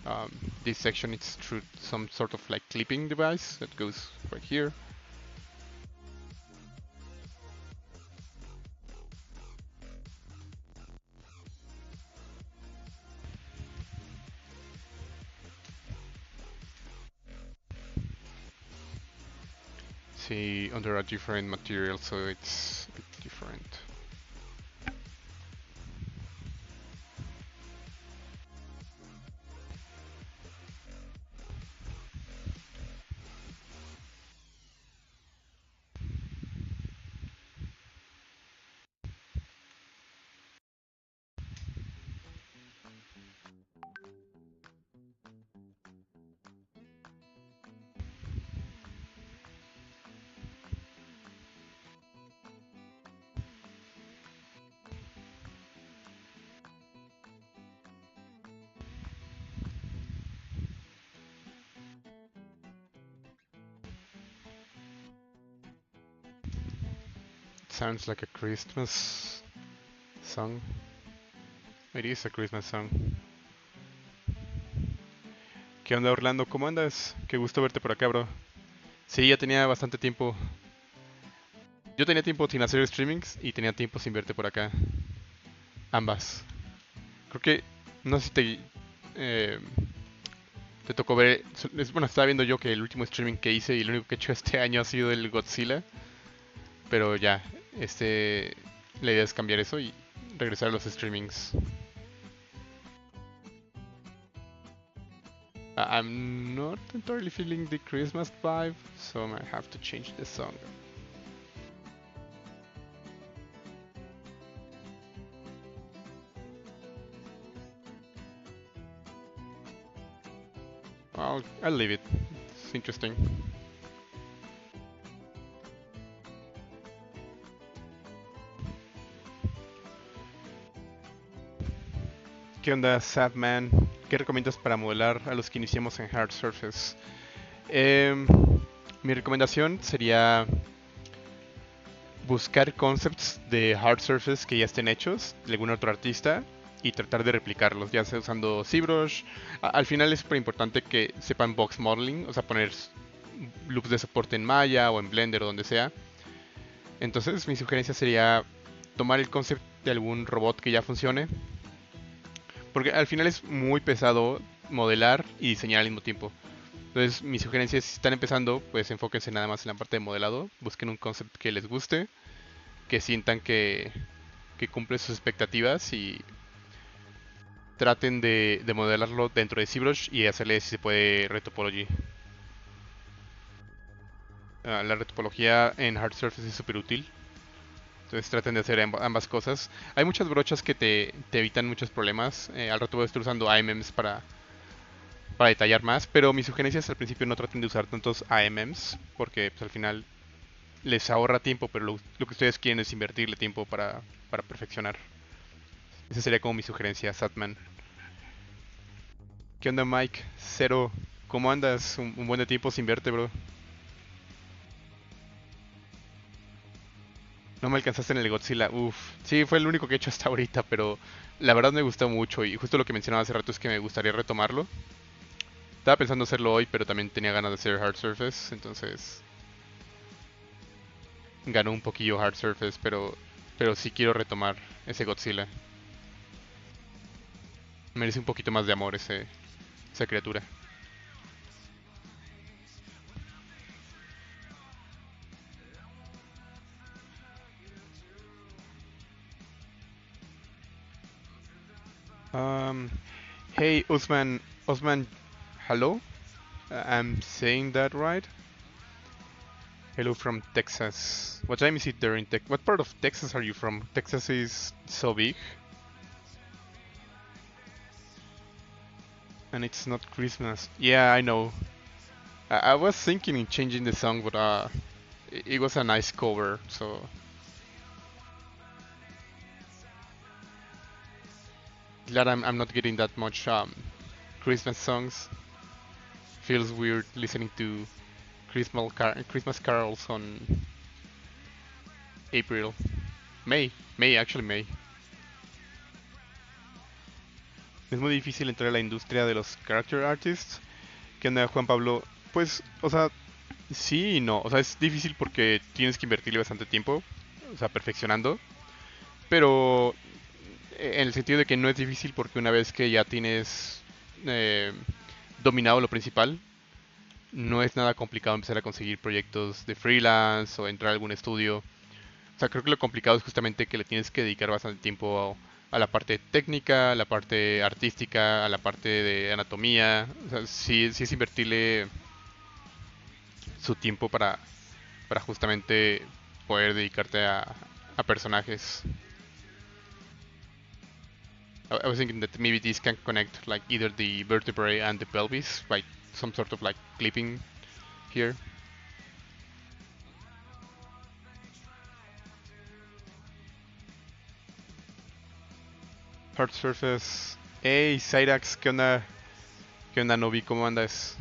um, this section is through some sort of like clipping device that goes right here. See, under a different material, so it's a bit different. Sounds like a Christmas song. It is a Christmas song. ¿Qué onda, Orlando? ¿Cómo andas? Qué gusto verte por acá, bro. Sí, ya tenía bastante tiempo. Yo tenía tiempo sin hacer streamings y tenía tiempo sin verte por acá. Ambas. Creo que, no sé si eh, te tocó ver. Bueno, estaba viendo yo que el último streaming que hice y lo único que he hecho este año ha sido el Godzilla. Pero ya, la idea es cambiar eso y regresar a los streamings. I'm not entirely feeling the Christmas vibe, so I might have to change the song. I'll leave it. It's interesting. ¿Qué onda, Sadman? ¿Qué recomiendas para modelar a los que iniciamos en Hard Surface? Em, Mi recomendación sería buscar concepts de Hard Surface que ya estén hechos de algún otro artista y tratar de replicarlos, ya sea usando ZBrush. Al final es súper importante que sepan box modeling, o sea, poner loops de soporte en Maya o en Blender o donde sea. Entonces mi sugerencia sería tomar el concept de algún robot que ya funcione, porque al final es muy pesado modelar y diseñar al mismo tiempo. Entonces mi sugerencia es, si están empezando, pues enfóquense nada más en la parte de modelado, busquen un concept que les guste, que sientan que cumple sus expectativas y traten de modelarlo dentro de ZBrush y hacerle, si se puede, retopology. La retopología en Hard Surface es súper útil. Entonces traten de hacer ambas cosas. Hay muchas brochas que te evitan muchos problemas. Al rato voy a estar usando AMMs para detallar más, pero mi sugerencia es al principio no traten de usar tantos AMMs porque pues, al final les ahorra tiempo, pero lo que ustedes quieren es invertirle tiempo para perfeccionar. Esa sería como mi sugerencia, Satman. ¿Qué onda, Mike? Cero. ¿Cómo andas? Un buen de tiempo sin verte, bro. No me alcanzaste en el Godzilla. Uf. Sí, fue el único que he hecho hasta ahorita, pero la verdad me gustó mucho. Y justo lo que mencionaba hace rato es que me gustaría retomarlo. Estaba pensando hacerlo hoy, pero también tenía ganas de hacer Hard Surface. Entonces ganó un poquillo Hard Surface, pero sí quiero retomar ese Godzilla. Merece un poquito más de amor esa criatura. Um, hey, Osman, hello? I'm saying that right? Hello from Texas. What time is it there in Texas? What part of Texas are you from? Texas is so big, and it's not Christmas. Yeah, I know. I was thinking in changing the song, but it was a nice cover, so glad I'm not getting that much Christmas songs. Feels weird listening to Christmas carols on April, May actually May. Es muy difícil entrar a la industria de los character artists. ¿Qué onda, Juan Pablo? Pues, o sea, sí y no. O sea, es difícil porque tienes que invertirle bastante tiempo, o sea, perfeccionando. Pero en el sentido de que no es difícil porque una vez que ya tienes eh, dominado lo principal, no es nada complicado empezar a conseguir proyectos de freelance o entrar a algún estudio. O sea, creo que lo complicado es justamente que le tienes que dedicar bastante tiempo a la parte técnica, a la parte artística, a la parte de anatomía. O sea, sí es invertirle su tiempo para justamente poder dedicarte a personajes. I was thinking that maybe these can connect like either the vertebrae and the pelvis by some sort of like clipping here. Hard surface. Hey, Cyrax, ¿qué onda? ¿Qué onda, Novi? ¿Cómo andas?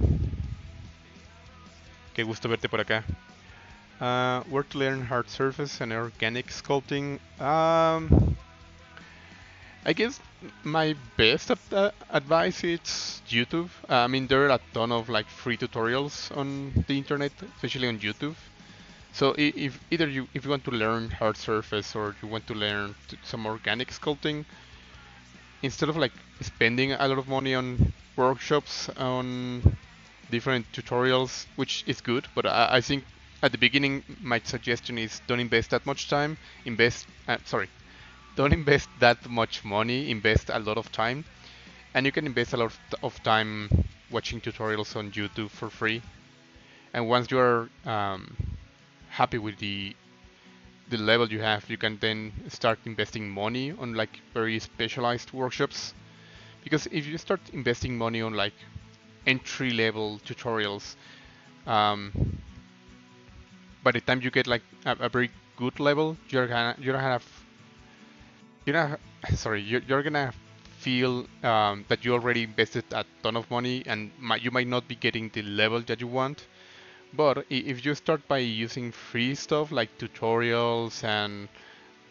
Qué gusto verte por acá. Where to learn hard surface and organic sculpting? I guess my best advice is YouTube. I mean, there are a ton of like free tutorials on the internet, especially on YouTube. So if either if you want to learn hard surface or you want to learn some organic sculpting, instead of like spending a lot of money on workshops on different tutorials, which is good, but I think at the beginning my suggestion is don't invest that much time. Don't invest that much money. Invest a lot of time, and you can invest a lot of time watching tutorials on YouTube for free. And once you are happy with the level you have, you can then start investing money on like very specialized workshops. Because if you start investing money on like entry level tutorials, um, by the time you get like a very good level, you're gonna sorry you're gonna feel that you already invested a ton of money and you might not be getting the level that you want. But if you start by using free stuff like tutorials, and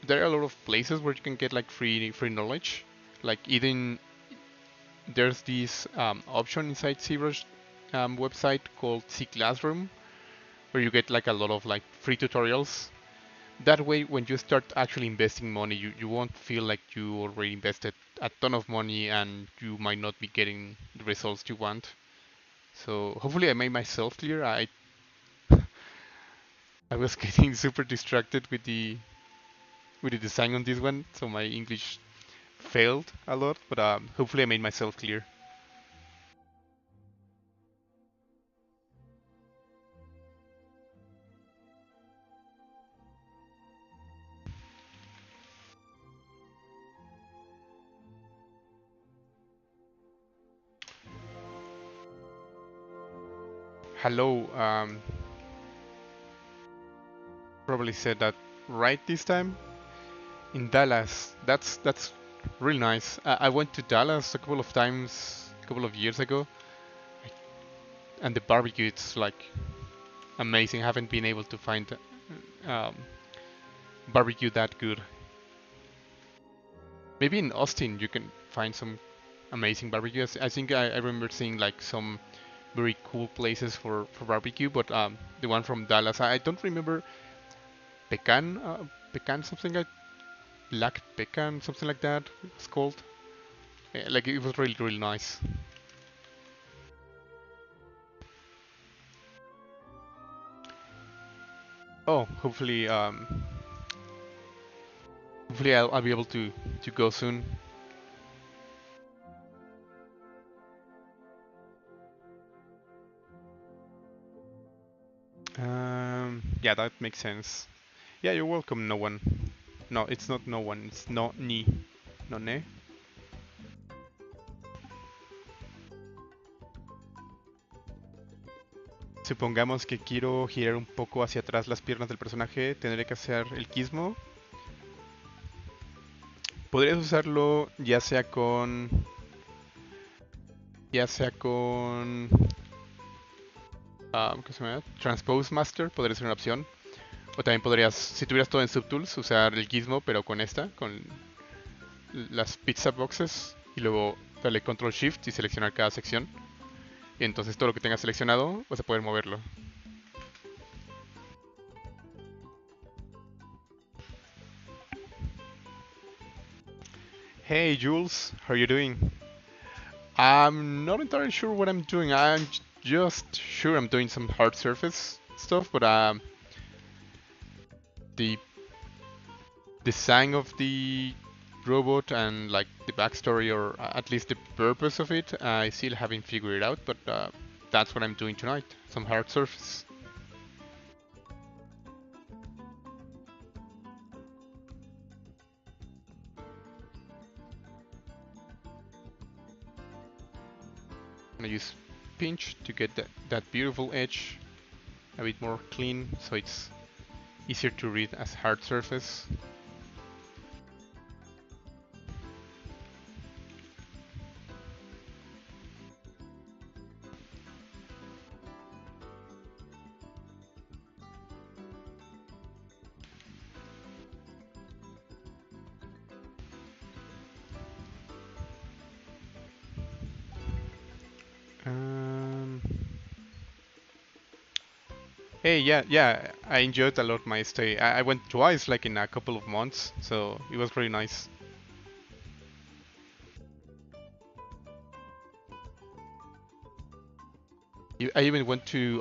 there are a lot of places where you can get like free knowledge, like even there's this option inside ZBrush website called C Classroom where you get like a lot of like free tutorials. That way, when you start actually investing money, you won't feel like you already invested a ton of money and you might not be getting the results you want. So hopefully I made myself clear. I was getting super distracted with the design on this one, so my English failed a lot, but hopefully I made myself clear. Hello, probably said that right this time. In Dallas, that's really nice. I went to Dallas a couple of times, a couple of years ago, and the barbecue it's like amazing. I haven't been able to find um, barbecue that good. Maybe in Austin you can find some amazing barbecues. I think I remember seeing like some very cool places for barbecue, but the one from Dallas, I don't remember pecan something like black pecan, something like that. It's called. Like it was really really nice. Oh, hopefully I'll be able to go soon. Yeah, that makes sense. Yeah, you're welcome. No one. No, it's not no one. It's no ni. No ne. Supongamos que quiero girar un poco hacia atrás las piernas del personaje, tendré que hacer el gizmo. Podrías usarlo ya sea con ¿qué se llama? Transpose Master, podría ser una opción. O también podrías, si tuvieras todo en subtools, usar el gizmo, pero con las pizza boxes y luego darle Control Shift y seleccionar cada sección. Y entonces todo lo que tengas seleccionado vas a poder moverlo. Hey Jules, how are you doing? I'm not entirely sure what I'm doing. I'm just sure I'm doing some hard surface stuff, but the design of the robot and like the backstory or at least the purpose of it, I still haven't figured it out. But that's what I'm doing tonight. Some hard surface. I'm gonna use pinch to get that beautiful edge a bit more clean, so it's easier to read as hard surface. Um, Hey, yeah, I enjoyed a lot my stay. I went twice, like in a couple of months, so it was pretty nice. I even went to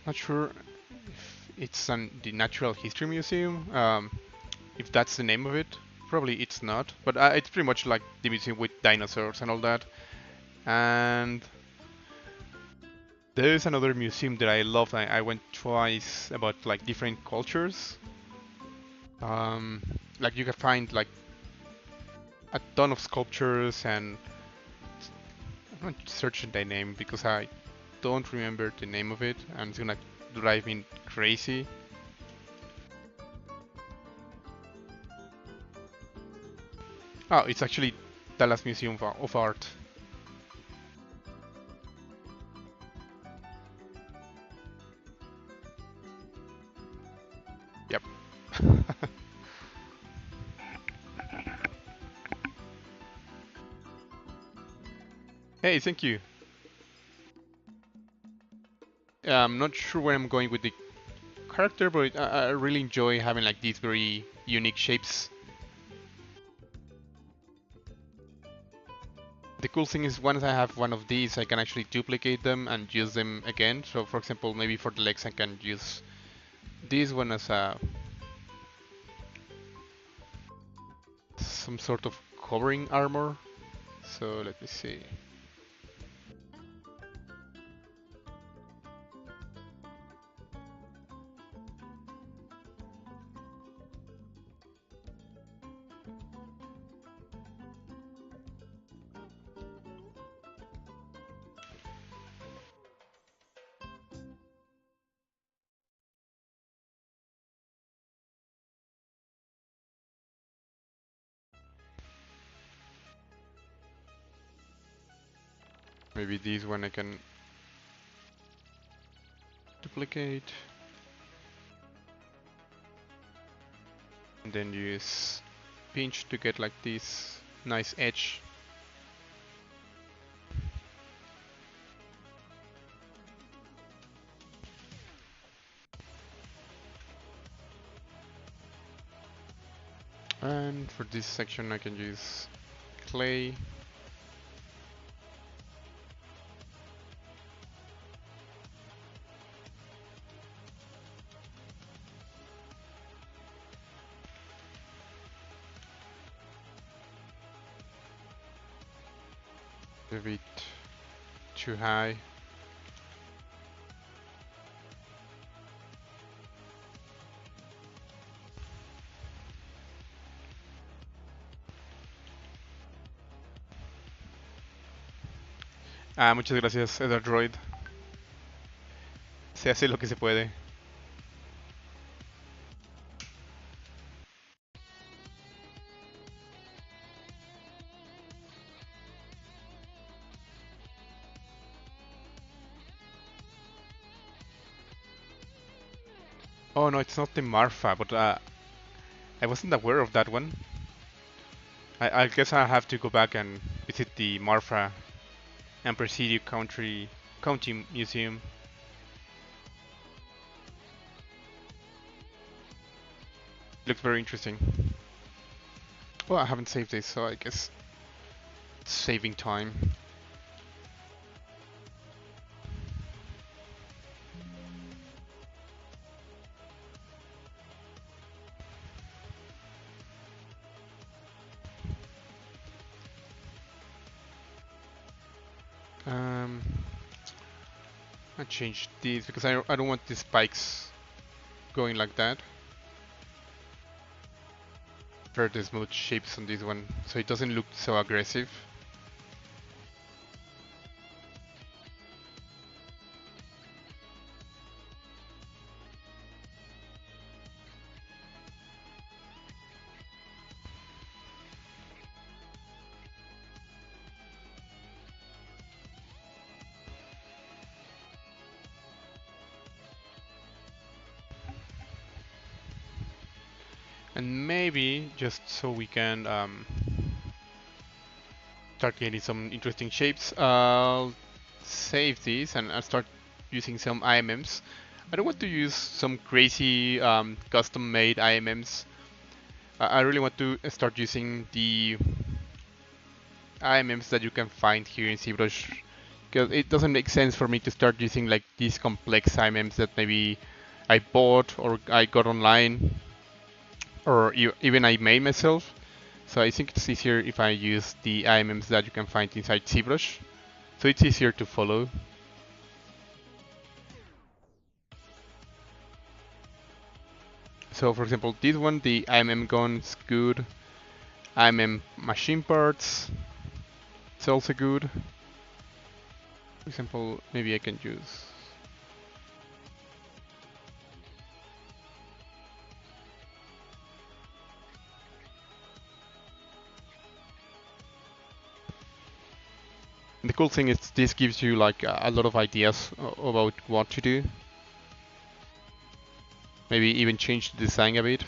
not sure if it's the Natural History Museum. If that's the name of it, probably it's not. But it's pretty much like the museum with dinosaurs and all that. And there's another museum that I love. I went twice about like different cultures. Um, like you can find like a ton of sculptures and I'm not searching the name because I don't remember the name of it and it's gonna drive me crazy. Oh, it's actually Dallas Museum of Art. Yep. Hey, thank you. I'm not sure where I'm going with the character, but I really enjoy having like these very unique shapes. The cool thing is once I have one of these, I can actually duplicate them and use them again. So for example, maybe for the legs, I can use this one as some sort of covering armor. So let me see. Maybe this one I can duplicate. And then use pinch to get like this nice edge. And for this section I can use clay. A bit too high. Ah, muchas gracias, Edward Droid. Se hace lo que se puede. Oh no, it's not the Marfa, but I wasn't aware of that one. I guess I have to go back and visit the Marfa and Presidio County Museum. Looks very interesting. Well, I haven't saved this, so I guess it's saving time. Um, I changed these because I don't want the spikes going like that. For the smooth shapes on this one, so it doesn't look so aggressive. And maybe just so we can start getting some interesting shapes, I'll save these and I'll start using some IMMs. I don't want to use some crazy custom-made IMMs. I really want to start using the IMMs that you can find here in ZBrush, because it doesn't make sense for me to start using like these complex IMMs that maybe I bought or I got online or even I made myself. So I think it's easier if I use the IMMs that you can find inside ZBrush. So it's easier to follow. So for example, this one, the IMM gun is good. IMM machine parts, it's also good. For example, maybe I can use. And the cool thing is this gives you like a lot of ideas about what to do. Maybe even change the design a bit.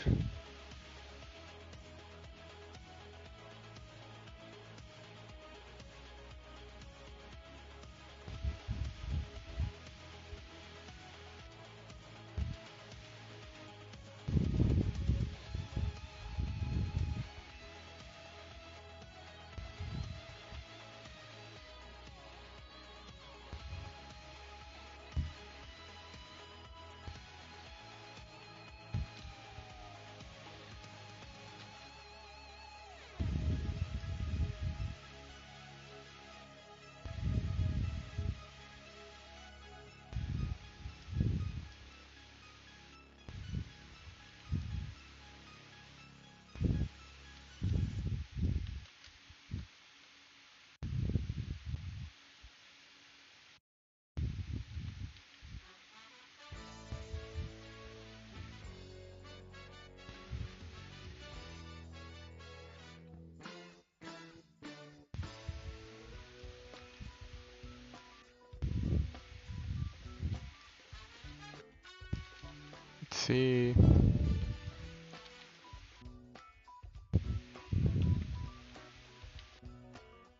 Let's see.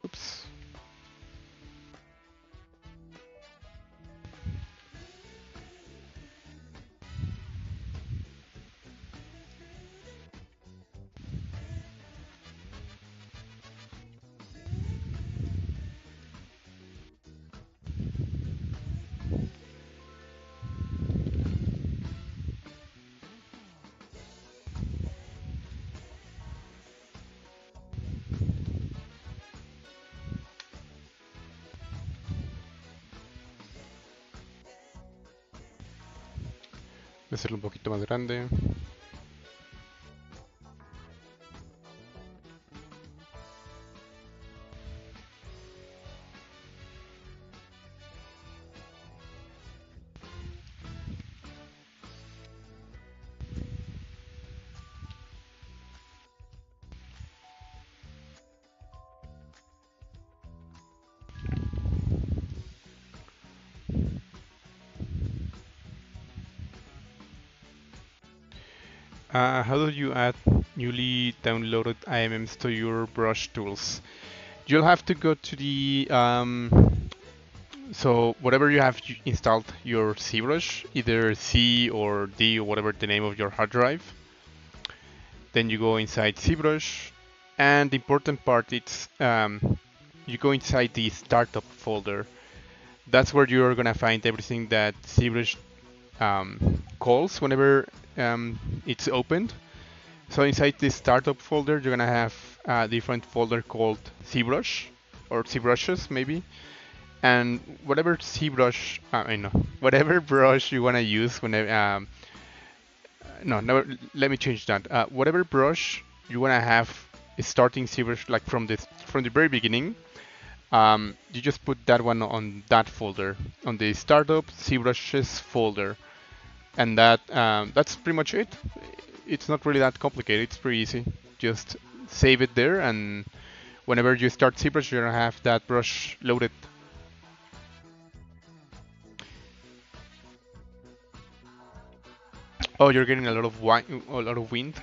Oops. hacerlo un poquito más grande. How do you add newly downloaded IMMs to your brush tools? You'll have to go to the so whatever you have installed your ZBrush, either C or D or whatever the name of your hard drive. Then you go inside ZBrush, and the important part is you go inside the startup folder. That's where you're gonna find everything that ZBrush calls whenever it's opened. So inside this startup folder, you're gonna have a different folder called ZBrush or ZBrushes maybe, and whatever ZBrush, I know whatever brush you wanna use whenever. No, never. Let me change that. Whatever brush you wanna have starting ZBrush like from the very beginning. You just put that one on that folder, on the startup ZBrushes folder, and that's pretty much it. It's not really that complicated. It's pretty easy. Just save it there, and whenever you start ZBrush, you're gonna have that brush loaded. Oh, you're getting a lot of wind.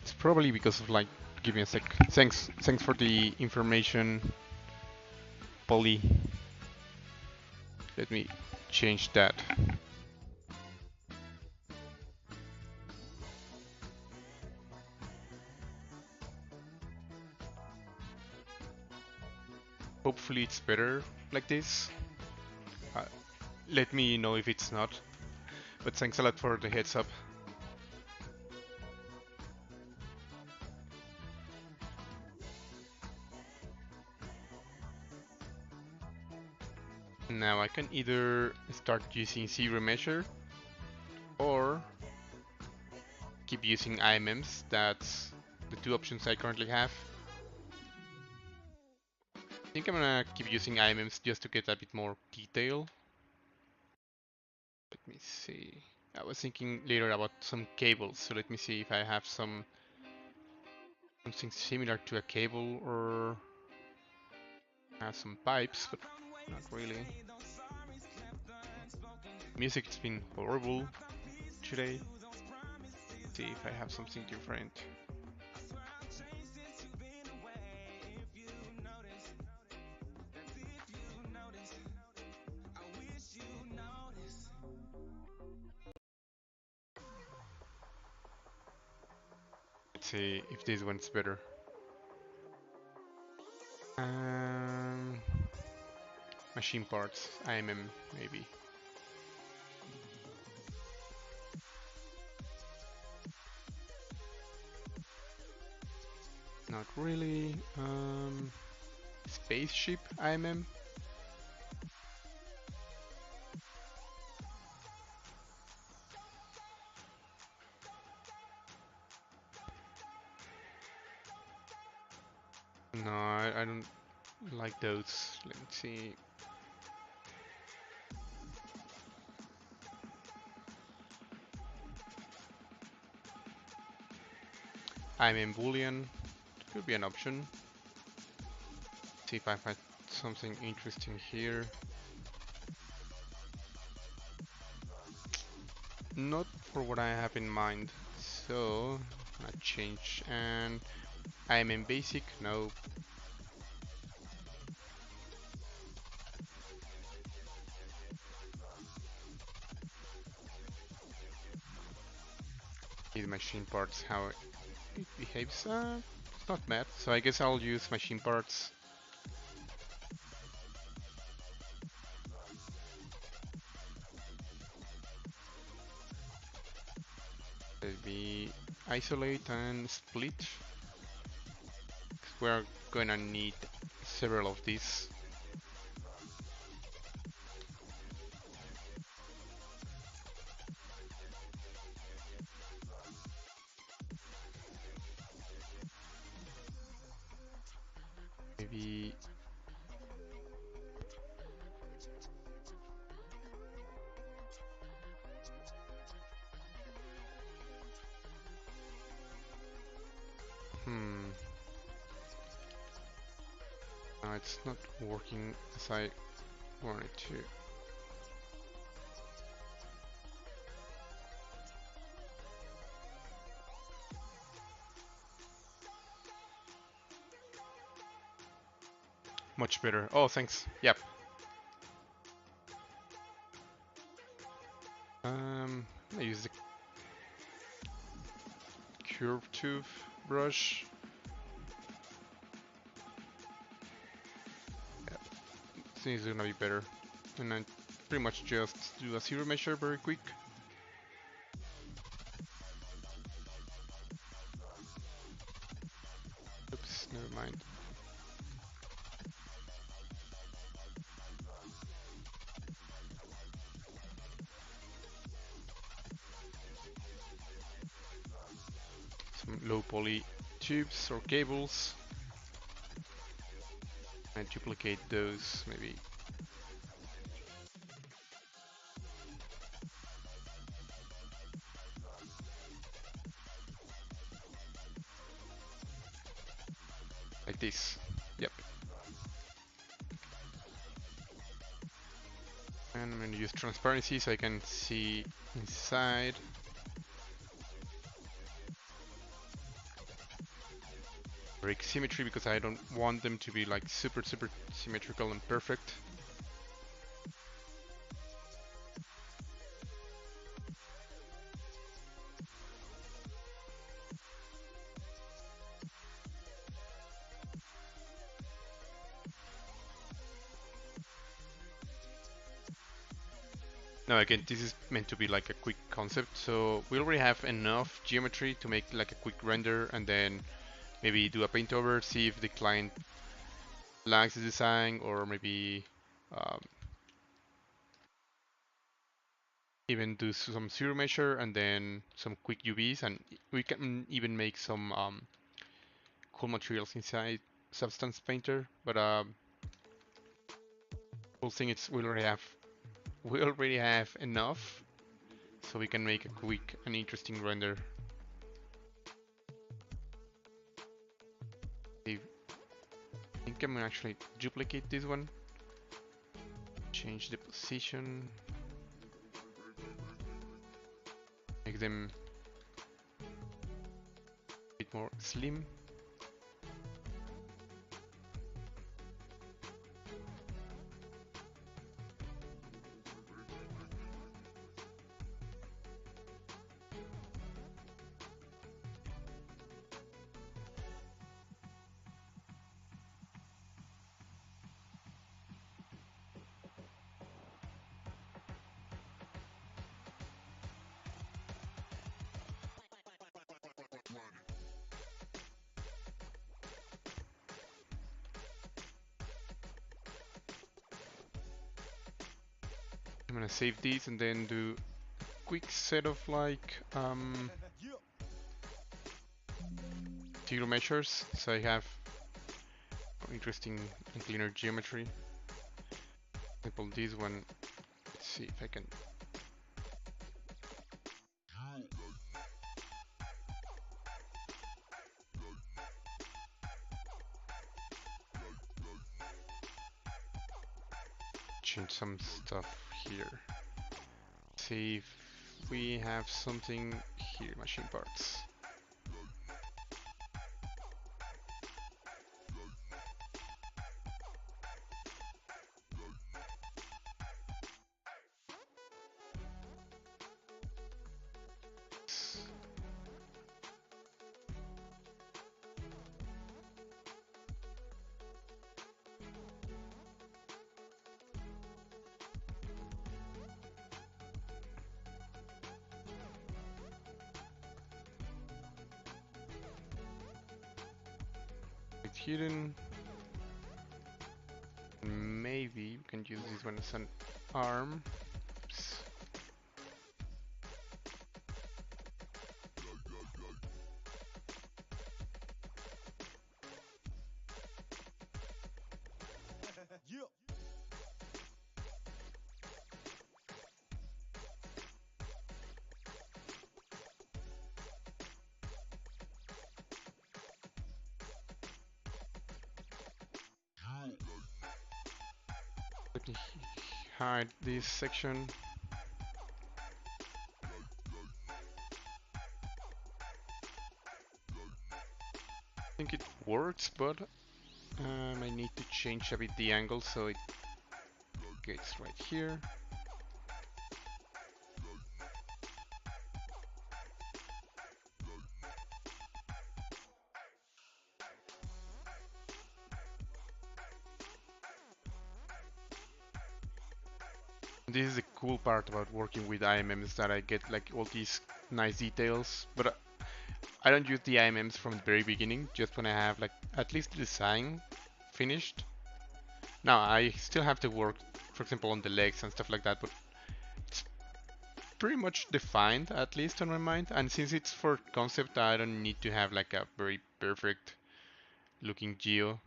It's probably because of like. Give me a sec. Thanks for the information, Polly. Let me change that. Hopefully it's better like this. Uh, Let me know if it's not. But thanks a lot for the heads up. Now I can either start using ZRemesher or keep using IMMs. That's the two options I currently have. I think I'm gonna keep using IMMs just to get a bit more detail. Let me see. I was thinking later about some cables, so let me see if I have something similar to a cable or have some pipes, but not really. Music's been horrible today. See if I have something different. Let's see if this one's better. Um, Machine parts, IMM maybe. Not really. Spaceship IMM. No, I don't like those. Let me see. IMM Boolean could be an option. See if I find something interesting here. Not for what I have in mind. So I change and IMM basic. No. Need machine parts. How it behaves. It's not bad. So I guess I'll use machine parts. Let me isolate and split. We're gonna need several of these. maybe no, it's not working as I want it to. Much better. Oh, thanks. Yep. I use the curved tooth brush. Yeah, I think it's gonna be better. And I pretty much just do a zero measure very quick. Oops, never mind. Some low poly tubes or cables. And duplicate those maybe. Like this. Yep. And I'm going to use transparency so I can see inside. Break symmetry because I don't want them to be like super symmetrical and perfect. Now again, this is meant to be like a quick concept, so we already have enough geometry to make like a quick render and then maybe do a paint over, see if the client likes the design, or maybe um, even do some zero measure and then some quick UVs, and we can even make some cool materials inside Substance Painter. But cool thing is we already have enough, so we can make a quick and interesting render. I think I'm gonna actually duplicate this one, change the position, make them a bit more slim. I'm gonna save these and then do a quick set of like zero measures, so I have interesting and cleaner geometry. Example, this one. Let's see if I can. Change some stuff here. See if we have something here, machine parts. It's hidden. Maybe we can use this one as an arm. Oops. hide this section. I think it works, but I need to change a bit the angle so it gets right here. This is the cool part about working with IMMs, that I get like all these nice details, but I don't use the IMMs from the very beginning, just when I have like at least the design finished. Now I still have to work, for example, on the legs and stuff like that, but it's pretty much defined, at least on my mind. And since it's for concept, I don't need to have like a very perfect looking geo.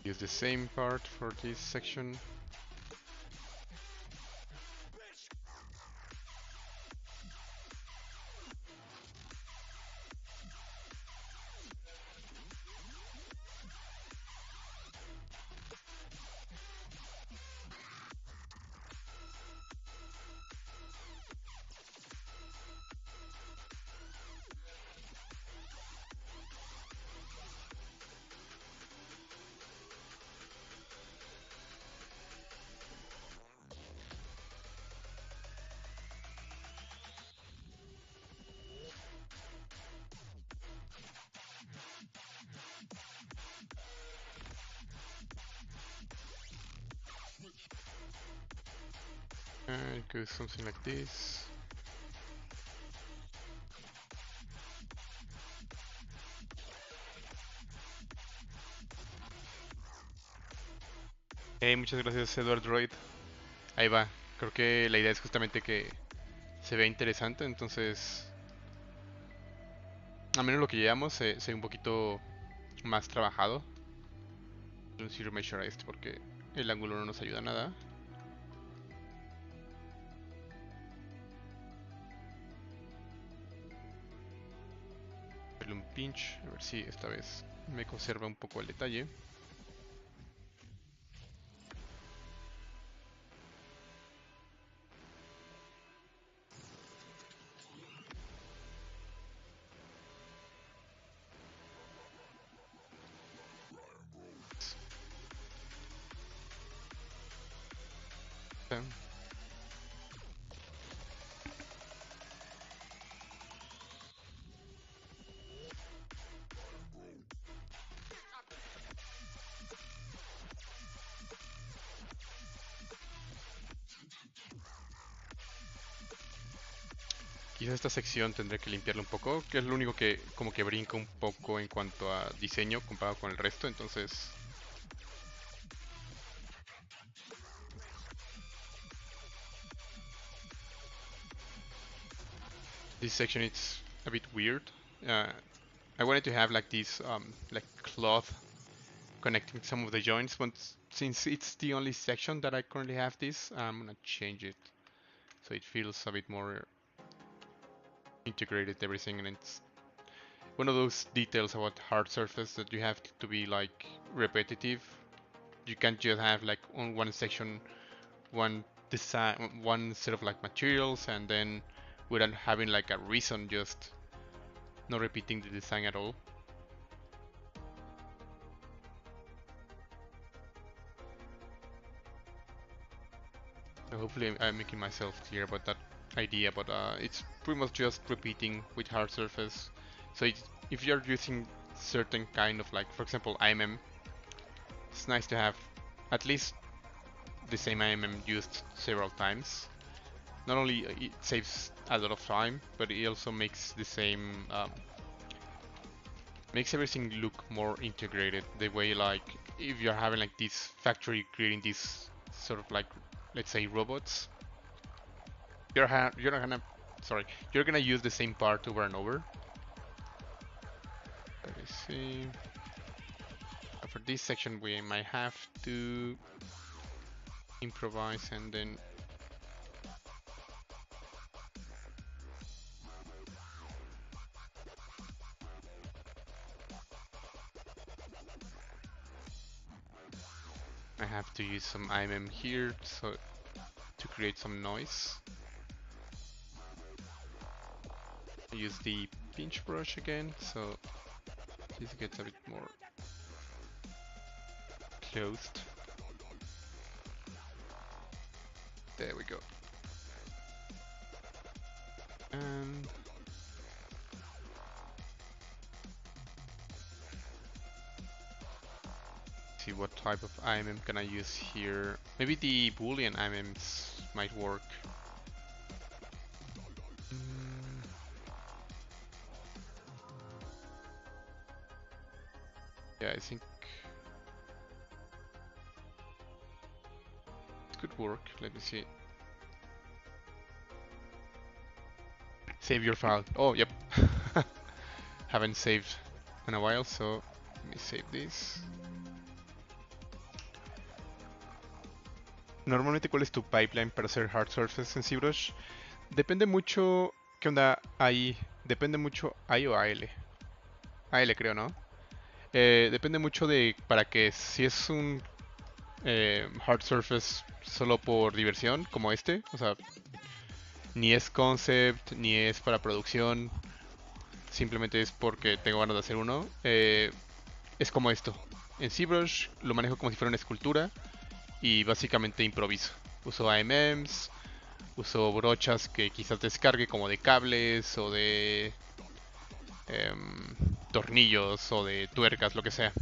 Use the same part for this section. It goes something like this. Hey, muchas gracias Edward Droid. Ahí va. Creo que la idea es justamente que se vea interesante, entonces al menos lo que llevamos se ve un poquito más trabajado. Un zero measure a este porque el ángulo no nos ayuda a nada. Darle un pinch, a ver si esta vez me conserva un poco el detalle. Quizás esta sección tendré que limpiarla un poco, que es lo único que como que brinca un poco en cuanto a diseño comparado con el resto, entonces this section is a bit weird. Uh, I wanted to have like this like cloth connecting some of the joints, but since it's the only section that I currently have this, I'm gonna change it so it feels a bit more integrated everything, and it's one of those details about hard surface that you have to be like repetitive You can't just have like on one section, one design, one set of like materials, and then without having like a reason, just not repeating the design at all. So hopefully I'm making myself clear about that idea, but it's pretty much just repeating with hard surface. So if you're using certain kind of like, for example, IMM, it's nice to have at least the same IMM used several times. Not only it saves a lot of time, but it also makes the same makes everything look more integrated. The way like if you're having like this factory creating these sort of like, let's say, robots, you're not gonna, sorry, you're gonna use the same part over and over. Let me see. For this section we might have to improvise, and then I have to use some IMM here so to create some noise. I use the pinch brush again, so this gets a bit more closed. There we go. And see what type of IMM can I use here. Maybe the Boolean IMMs might work. Yeah, I think it could work. Let me see. Save your file. Oh, yep. Haven't saved in a while, so let me save this. Normalmente, ¿cuál es tu pipeline para hacer hard surface en ZBrush? Depende mucho. ¿Qué onda? Ahí. Depende mucho. ¿I o AL? AL creo, ¿no? Depende mucho de para qué. Si es un hard surface solo por diversión, como este, o sea, ni es concept, ni es para producción, simplemente es porque tengo ganas de hacer uno. Es como esto. En ZBrush lo manejo como si fuera una escultura y básicamente improviso. Uso AMMs, uso brochas que quizás descargue como de cables o de tornillos o de tuercas, lo que sea.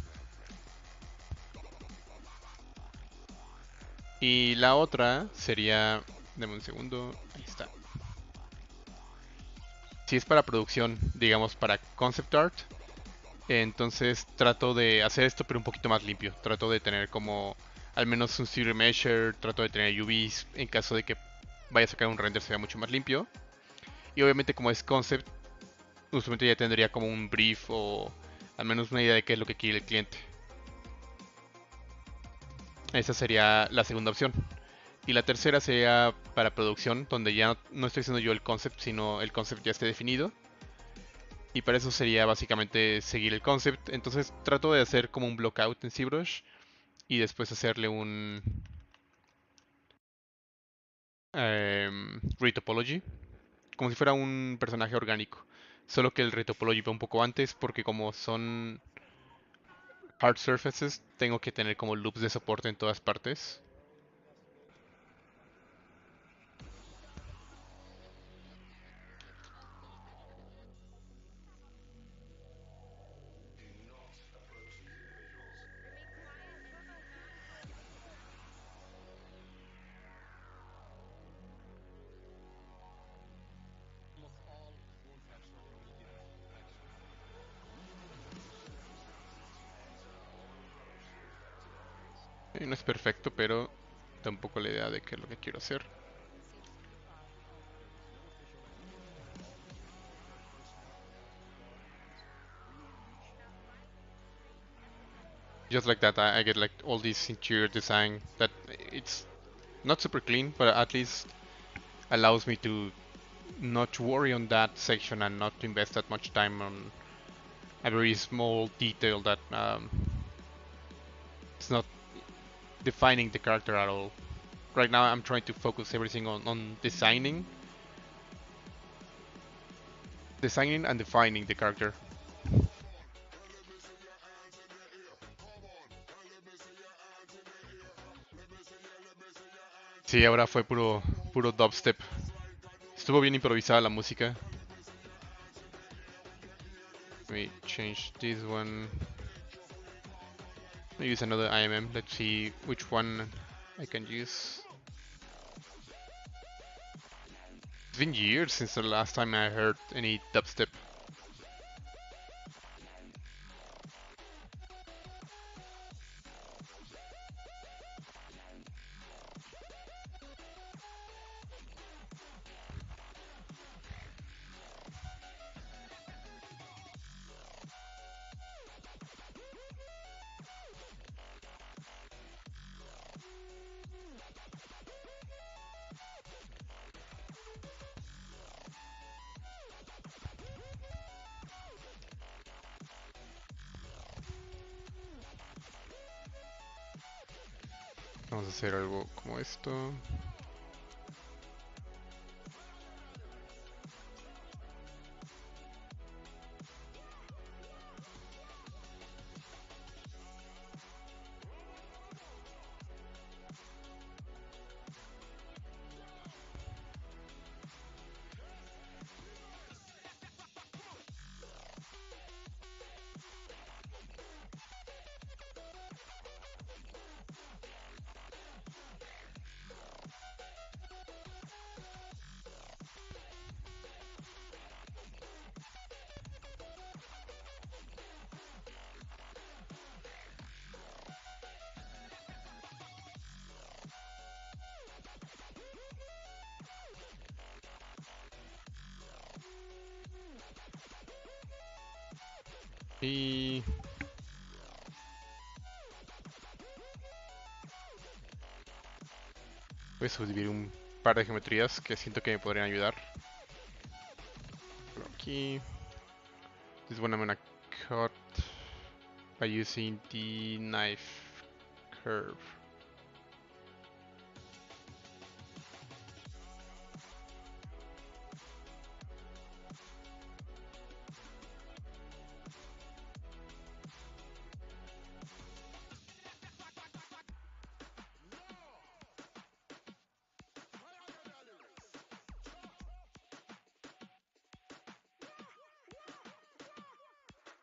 Y la otra sería, deme un segundo, ahí está. Si es para producción, digamos para concept art, entonces trato de hacer esto pero un poquito más limpio. Trato de tener como al menos un zero measure, trato de tener UVs en caso de que vaya a sacar un render se vea mucho más limpio. Y obviamente como es concept, usualmente ya tendría como un brief o al menos una idea de qué es lo que quiere el cliente. Esa sería la segunda opción. Y la tercera sería para producción, donde ya no estoy haciendo yo el concept, sino el concept ya esté definido. Y para eso sería básicamente seguir el concept. Entonces trato de hacer como un blockout en ZBrush y después hacerle un retopology, como si fuera un personaje orgánico. Solo que el retopology va un poco antes porque como son hard surfaces, tengo que tener como loops de soporte en todas partes. No es perfecto, pero tampoco la idea de qué es lo que quiero hacer. Just like that, I get like all this interior design that it's not super clean, but at least allows me to not worry on that section and not to invest that much time on a very small detail that it's not defining the character at all. Right now I'm trying to focus everything on designing and defining the character. Sí, ahora fue puro dubstep. Estuvo bien improvisada la música. Let me change this one. I'll use another IMM. Let's see which one I can use. It's been years since the last time I heard any dubstep. Vamos a hacer algo como esto. Y voy a subdividir un par de geometrías que siento que me podrían ayudar. Por aquí. This one I'm gonna cut by using the knife curve.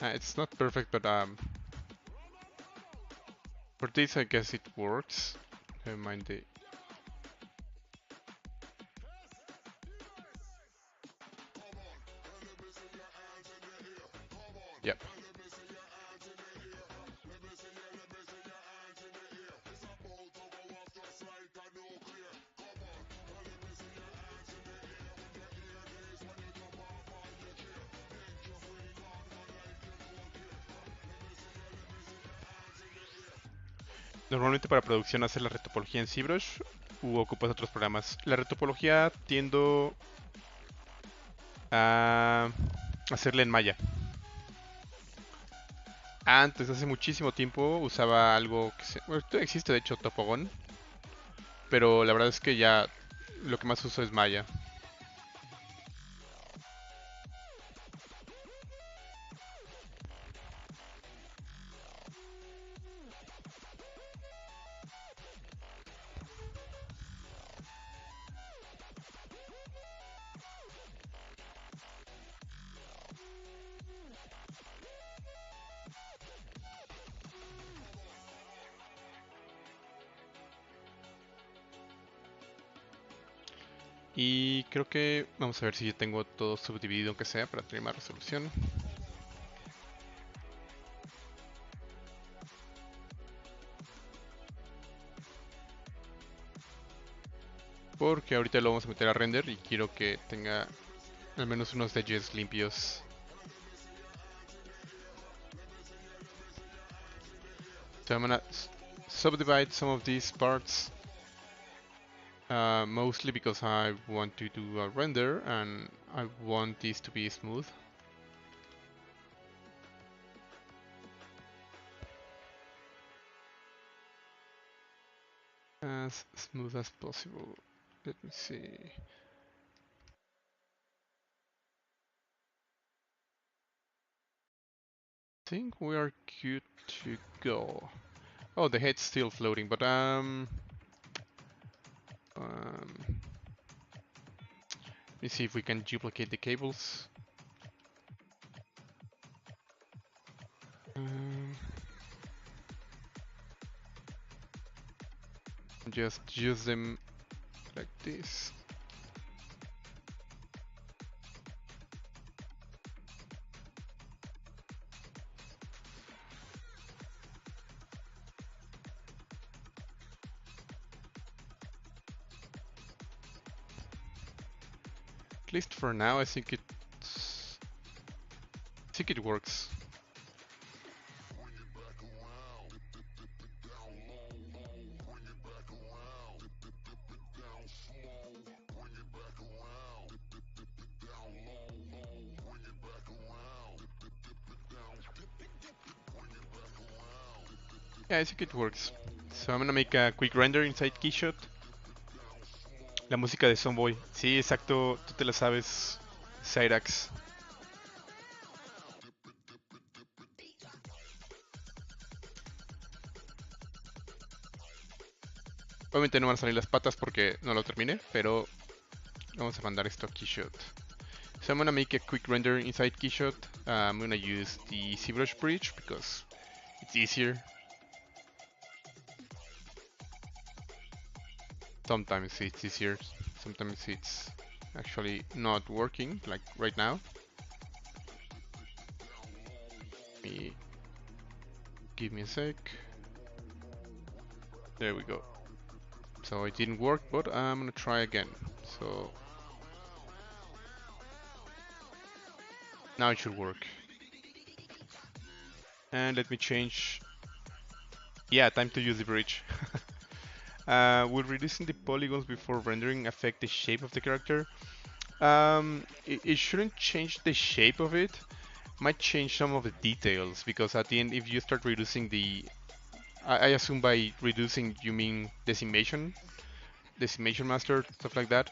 It's not perfect, but for this I guess it works. Never mind the. Yep. Normalmente para producción haces la retopología en ZBrush u ocupas otros programas. La retopología tiendo a hacerla en Maya. Antes, hace muchísimo tiempo, usaba algo que bueno, todavía existe de hecho, Topogon, pero la verdad es que ya lo que más uso es Maya. Y creo que vamos a ver si yo tengo todo subdividido aunque sea para tener más resolución. Porque ahorita lo vamos a meter a render y quiero que tenga al menos unos edges limpios. So I'm gonna subdivide some of these parts, mostly because I want to do a render and I want this to be smooth. as smooth as possible. Let me see. I think we are good to go. Oh, the head's still floating, but let me see if we can duplicate the cables. Just use them like this. At least for now, I think it works. Yeah, I think it works. So I'm gonna make a quick render inside KeyShot. La música de Zomboy. Sí, exacto, tú te la sabes, Cyrax. Obviamente no van a salir las patas porque no lo terminé, pero vamos a mandar esto a KeyShot. So I'm gonna make a quick render inside KeyShot. I'm gonna use the ZBrush bridge because it's easier. Sometimes it's easier, sometimes it's actually not working, like right now. Give me a sec. There we go. So it didn't work, but I'm gonna try again. So now it should work. And let me change. Yeah, time to use the bridge. Will reducing the polygons before rendering affect the shape of the character? It shouldn't change the shape of it. Might change some of the details because at the end, if you start reducing the, I assume by reducing you mean decimation master, stuff like that.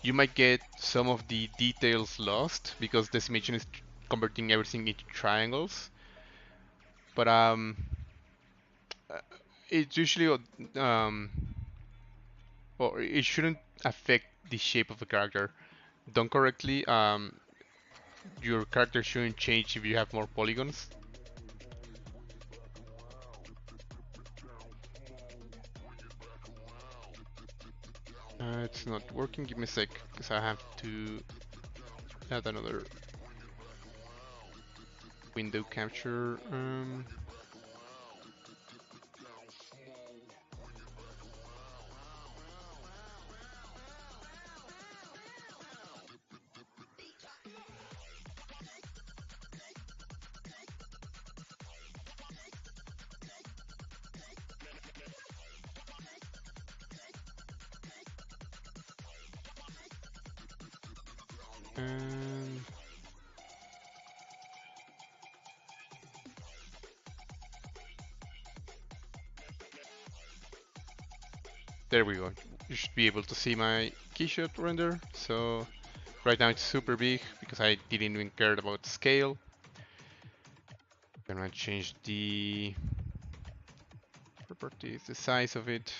You might get some of the details lost because decimation is converting everything into triangles. But it's usually or it shouldn't affect the shape of the character. Done correctly, your character shouldn't change if you have more polygons. It's not working. Give me a sec, because I have to add another window capture. And there we go. You should be able to see my KeyShot render. So right now it's super big because I didn't even care about the scale. I'm gonna change the properties, the size of it.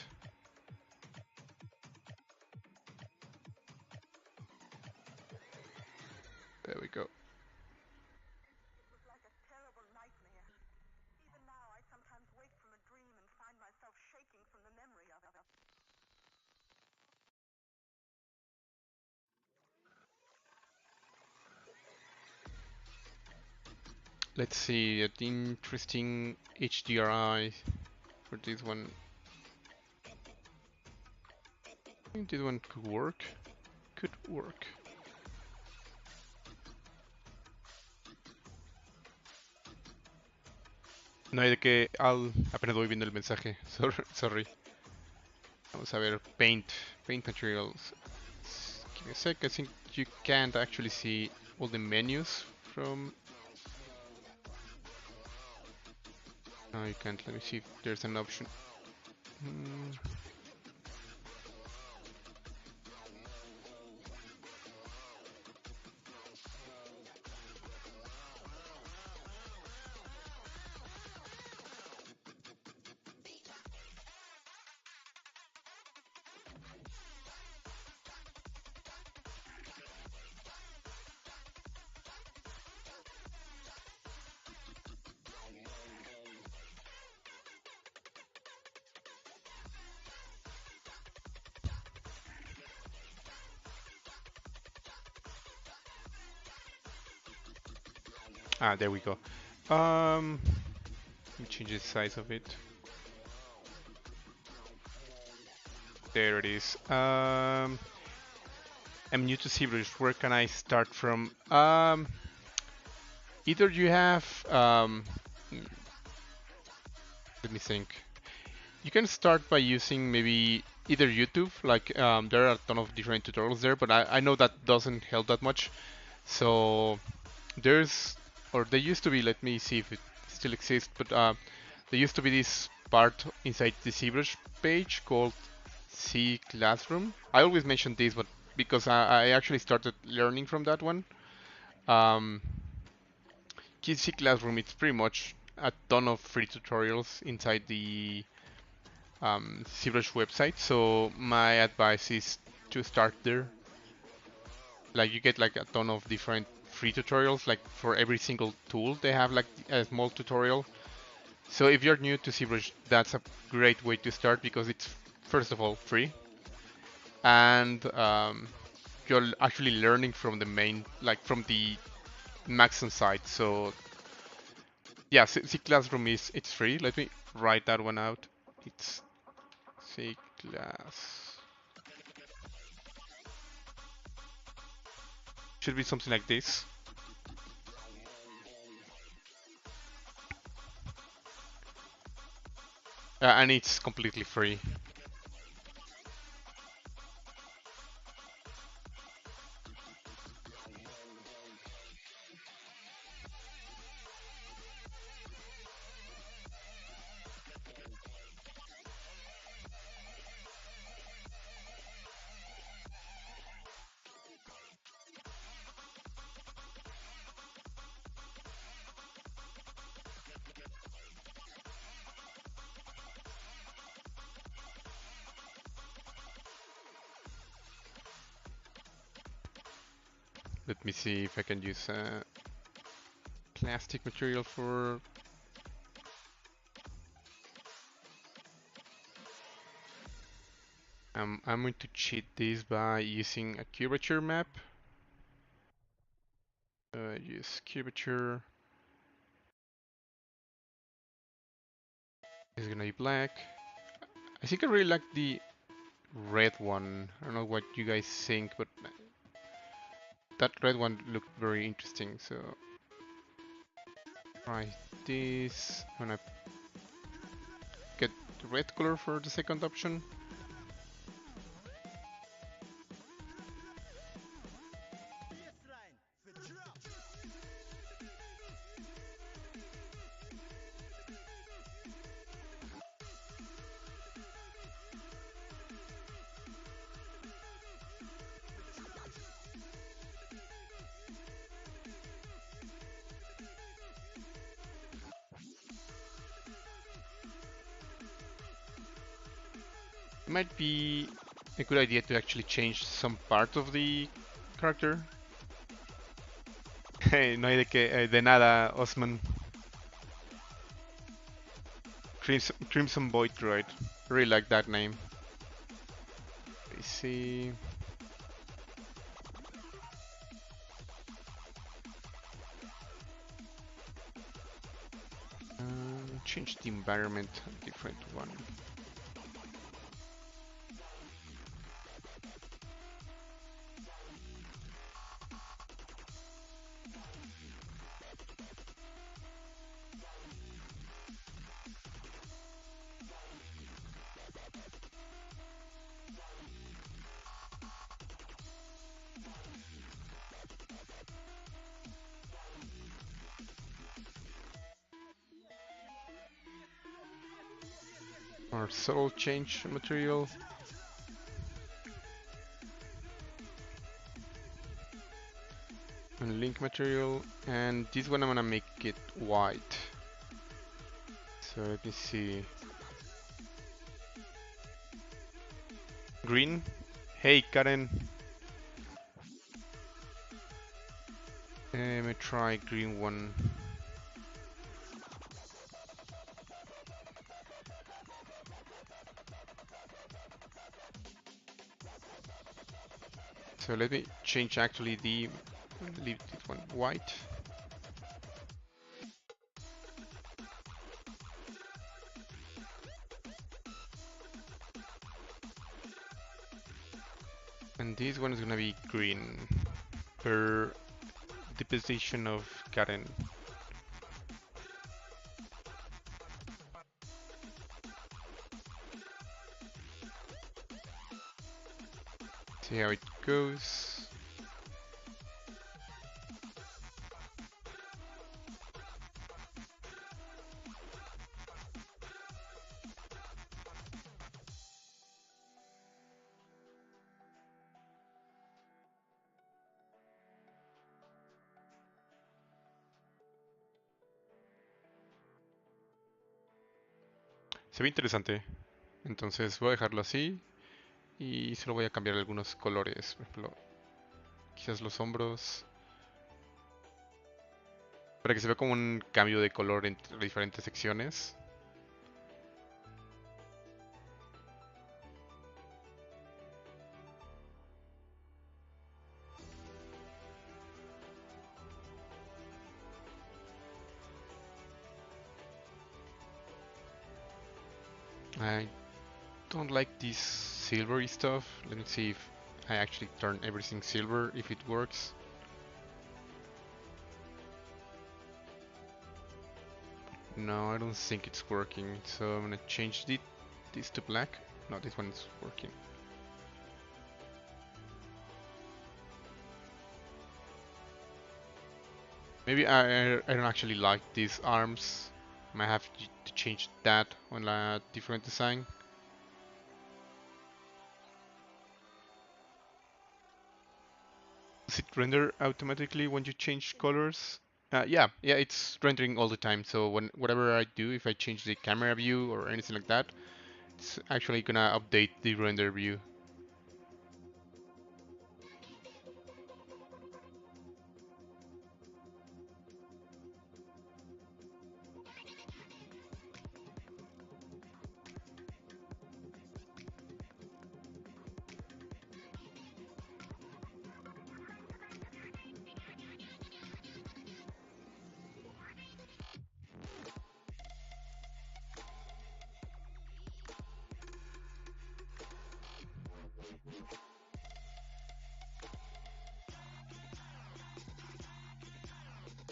There we go. Let's see, an interesting HDRI for this one. I think this one could work. Could work. No hay de que Al, apenas voy viendo el mensaje. Sorry. Vamos a ver, paint materials. Give me a sec. I think you can't actually see all the menus from. No, you can't. Let me see if there's an option. Mm. Ah, there we go. Let me change the size of it. There it is. I'm new to ZBrush. Where can I start from? Either you have, let me think. You can start by using maybe either YouTube, like there are a ton of different tutorials there, but I know that doesn't help that much. So there's, or there used to be, let me see if it still exists, but there used to be this part inside the ZBrush page called C Classroom. I always mention this, but because I actually started learning from that one. Um, C Classroom, it's pretty much a ton of free tutorials inside the ZBrush website. So my advice is to start there. Like you get like a ton of different free tutorials. Like for every single tool, they have like a small tutorial. So if you're new to ZBrush, that's a great way to start because it's first of all free, and you're actually learning from the main, like from the Maxon side. So yeah, C Classroom is it's free. Let me write that one out. It's C Class. Should be something like this. And it's completely free. Let me see if I can use plastic material for. I'm going to cheat this by using a curvature map. Use curvature. It's gonna be black. I think I really like the red one. I don't know what you guys think, but that red one looked very interesting. So try this. I'm gonna get the red color for the second option. It might be a good idea to actually change some part of the character. Hey, no hay de nada, Osman. Crimson Void Droid. Really like that name. Let's see. Change the environment, a different one. or subtle change material. And link material, and this one I'm gonna make it white. So let me see. Green. Hey Karen. Let me try green one. So let me change actually leave this one white. And this one is gonna be green per the position of Karen. See how it goes. Se ve interesante. Entonces voy a dejarlo así y solo voy a cambiar algunos colores. Por ejemplo, quizás los hombros. Para que se vea como un cambio de color entre diferentes secciones. I don't like this silvery stuff. Let me see if I actually turn everything silver, if it works. No, I don't think it's working. So I'm gonna change this to black. No, this one is working. Maybe I don't actually like these arms. I might have to change that on a different design. Does it render automatically when you change colors? Yeah, it's rendering all the time. So whatever I do, if I change the camera view or anything like that, it's actually gonna update the render view.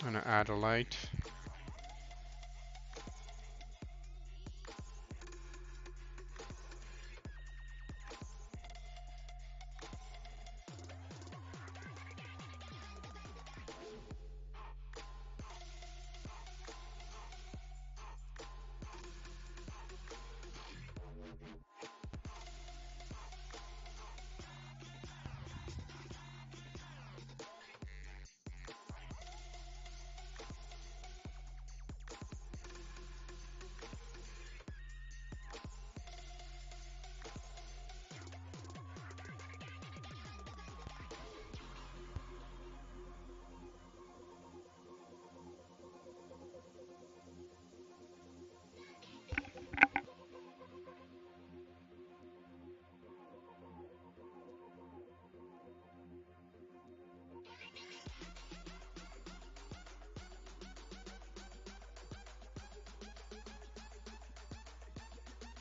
I'm gonna add a light.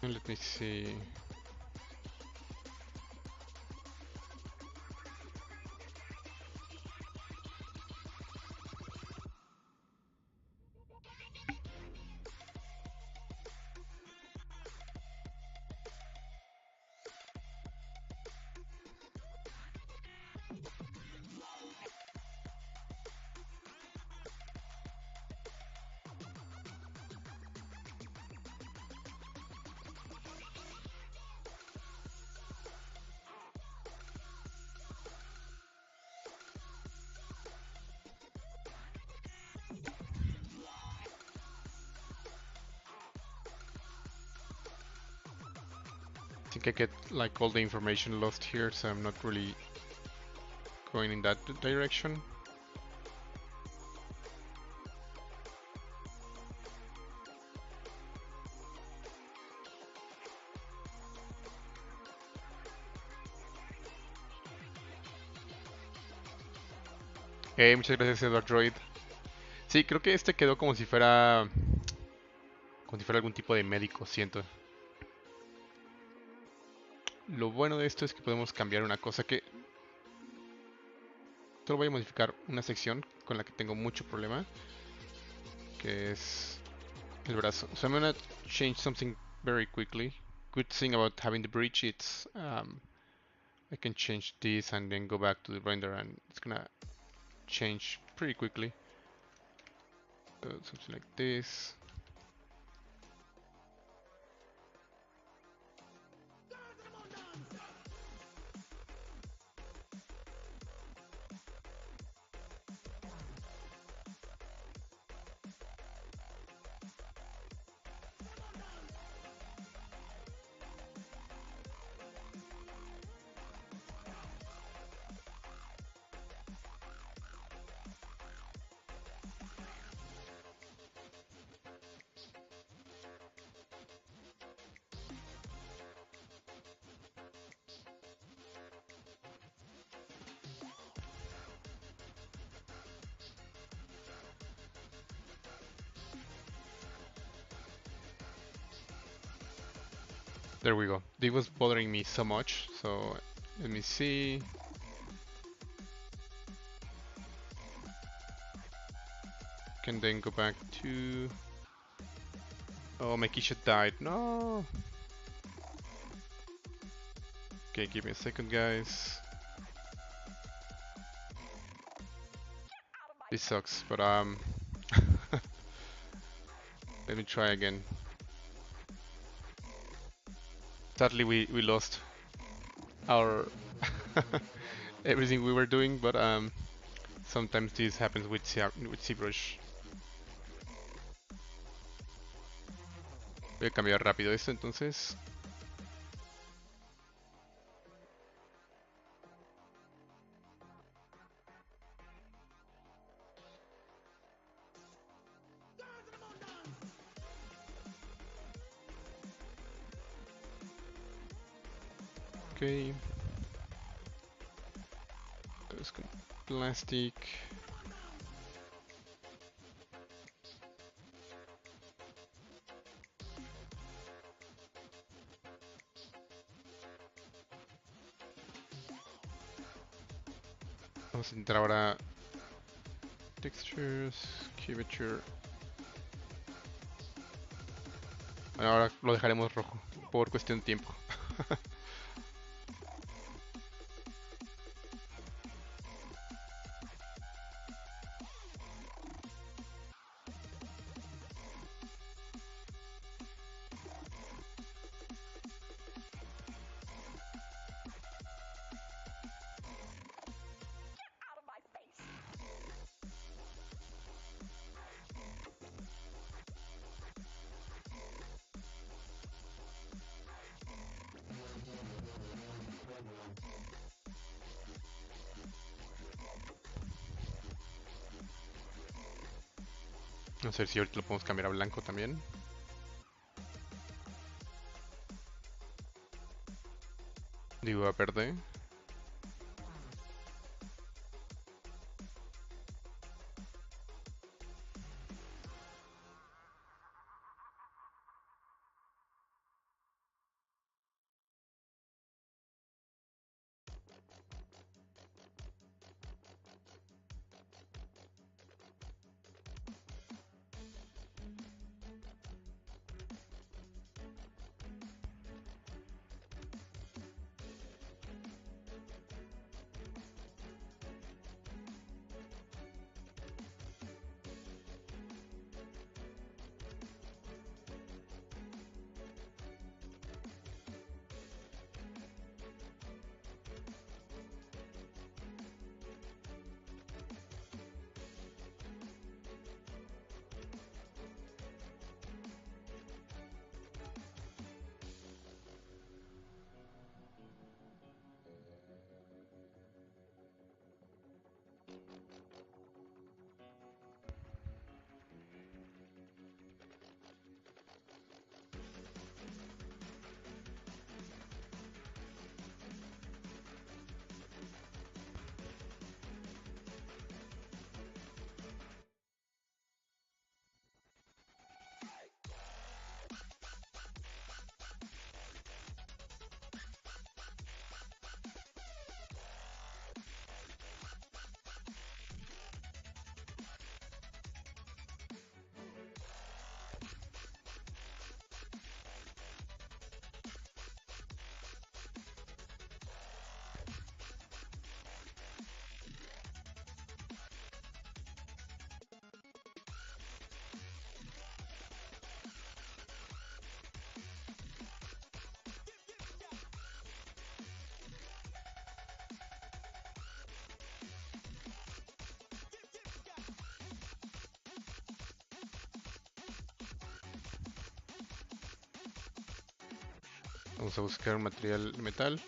And let me see. think I get like all the information lost here, so I'm not really going in that direction. Muchas gracias, Edward Droid. Sí, creo que este quedó como si fuera algún tipo de médico, siento. Lo bueno de esto es que podemos cambiar una cosa que solo voy a modificar una sección con la que tengo mucho problema, que es el brazo. So I'm gonna change something very quickly. Good thing about having the bridge, it's I can change this and then go back to the render, and it's gonna change pretty quickly. Something like this. There we go. It was bothering me so much, so let me see. Can then go back to... Oh, my KeyShot died. No! Okay, give me a second, guys. This sucks, but let me try again. Sadly, we lost our everything we were doing, but sometimes this happens with ZBrush. Voy a cambiar rápido esto entonces. Okay. Entonces con plastic. Vamos a entrar ahora textures, curvature. Bueno, ahora lo dejaremos rojo por cuestión de tiempo. No sé si ahorita lo podemos cambiar a blanco también. Digo, a verde. Vamos a buscar material de metal.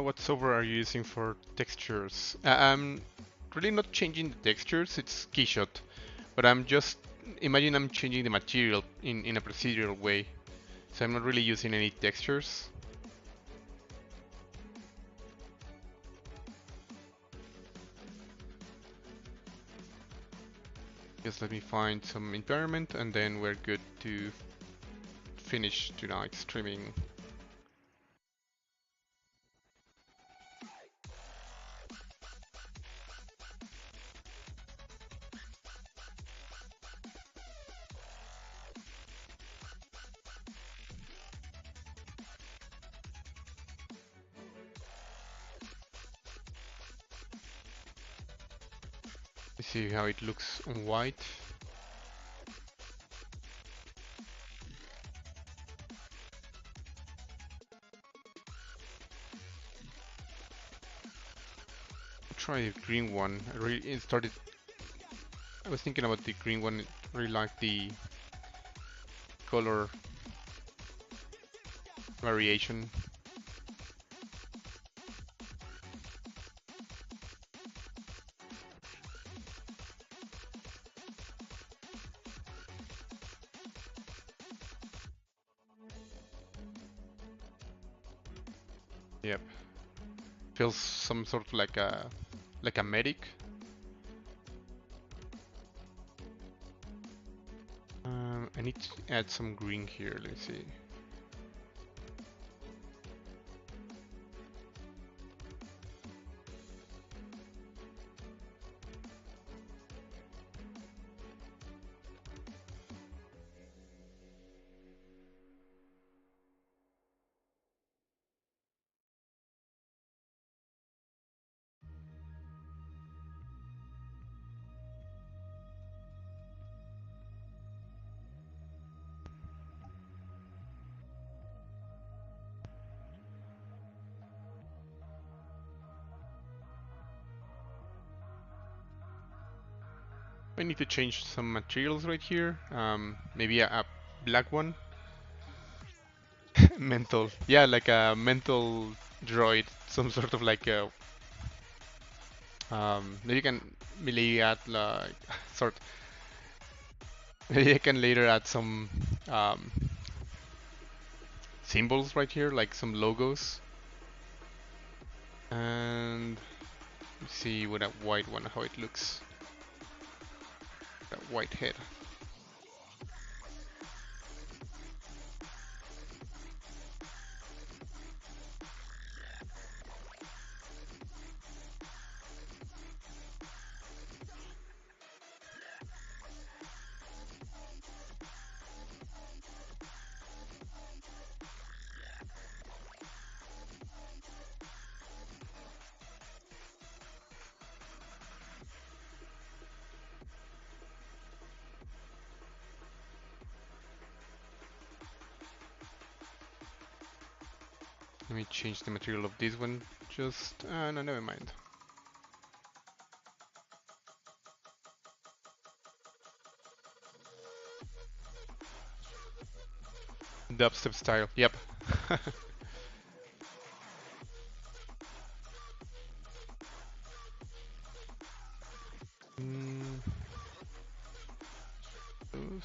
What software are you using for textures? I'm really not changing the textures, it's KeyShot. But I'm just, imagine I'm changing the material in a procedural way. So I'm not really using any textures. Just let me find some environment and then we're good to finish tonight's streaming. Let's see how it looks on white. Try the green one. I was thinking about the green one. I really like the color variation. Yep. Feels some sort of like a medic. I need to add some green here. Let's see. I need to change some materials right here. Maybe a black one. Mental. Yeah, like a mental droid. Some sort of like a. Maybe you can maybe add like sort. Maybe I can later add some um, symbols right here, like some logos. And let's see with that white one how it looks. That white head. Let me change the material of this one. Just no, never mind. Dubstep style. Yep. Mm, those.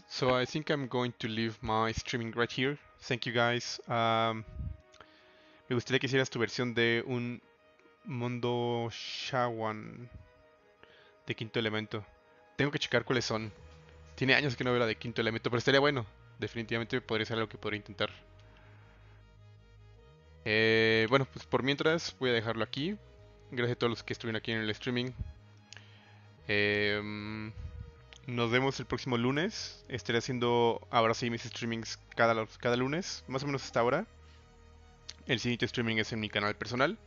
So I think I'm going to leave my streaming right here. Thank you guys. Me gustaría que hicieras tu versión de un mundo Shawan de quinto elemento. Tengo que checar cuáles son. Tiene años que no veo la de Quinto Elemento, pero estaría bueno. Definitivamente podría ser algo que podría intentar. Bueno, pues por mientras voy a dejarlo aquí. Gracias a todos los que estuvieron aquí en el streaming. Em, Nos vemos el próximo lunes. Estaré haciendo ahora sí mis streamings cada lunes, más o menos hasta ahora. El siguiente streaming es en mi canal personal.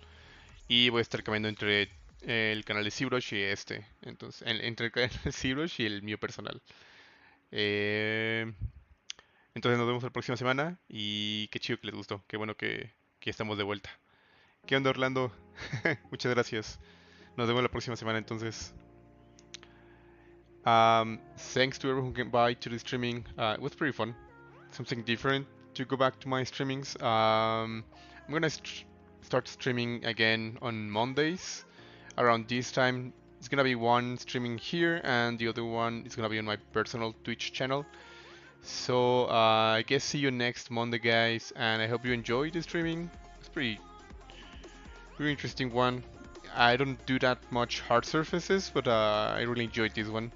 Y voy a estar cambiando entre el canal de ZBrush y este. Entonces, entre el canal de ZBrush y el mío personal. Eh, entonces nos vemos la próxima semana. Y qué chido que les gustó. Qué bueno que estamos de vuelta. ¿Qué onda, Orlando? Muchas gracias. Nos vemos la próxima semana entonces. Thanks to everyone who came by to the streaming. It was pretty fun. Something different to go back to my streamings. I'm gonna start streaming again on Mondays around this time. It's gonna be one streaming here, and the other one is gonna be on my personal Twitch channel. So I guess see you next Monday, guys, and I hope you enjoyed the streaming. It's pretty interesting one. I don't do that much hard surfaces, but I really enjoyed this one.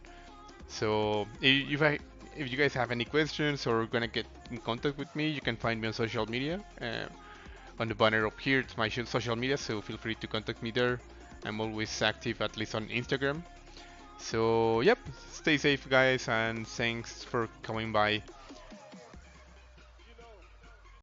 So if you guys have any questions or gonna get in contact with me, you can find me on social media. On the banner up here, it's my social media, so feel free to contact me there. I'm always active, at least on Instagram. So yep, stay safe, guys, and thanks for coming by.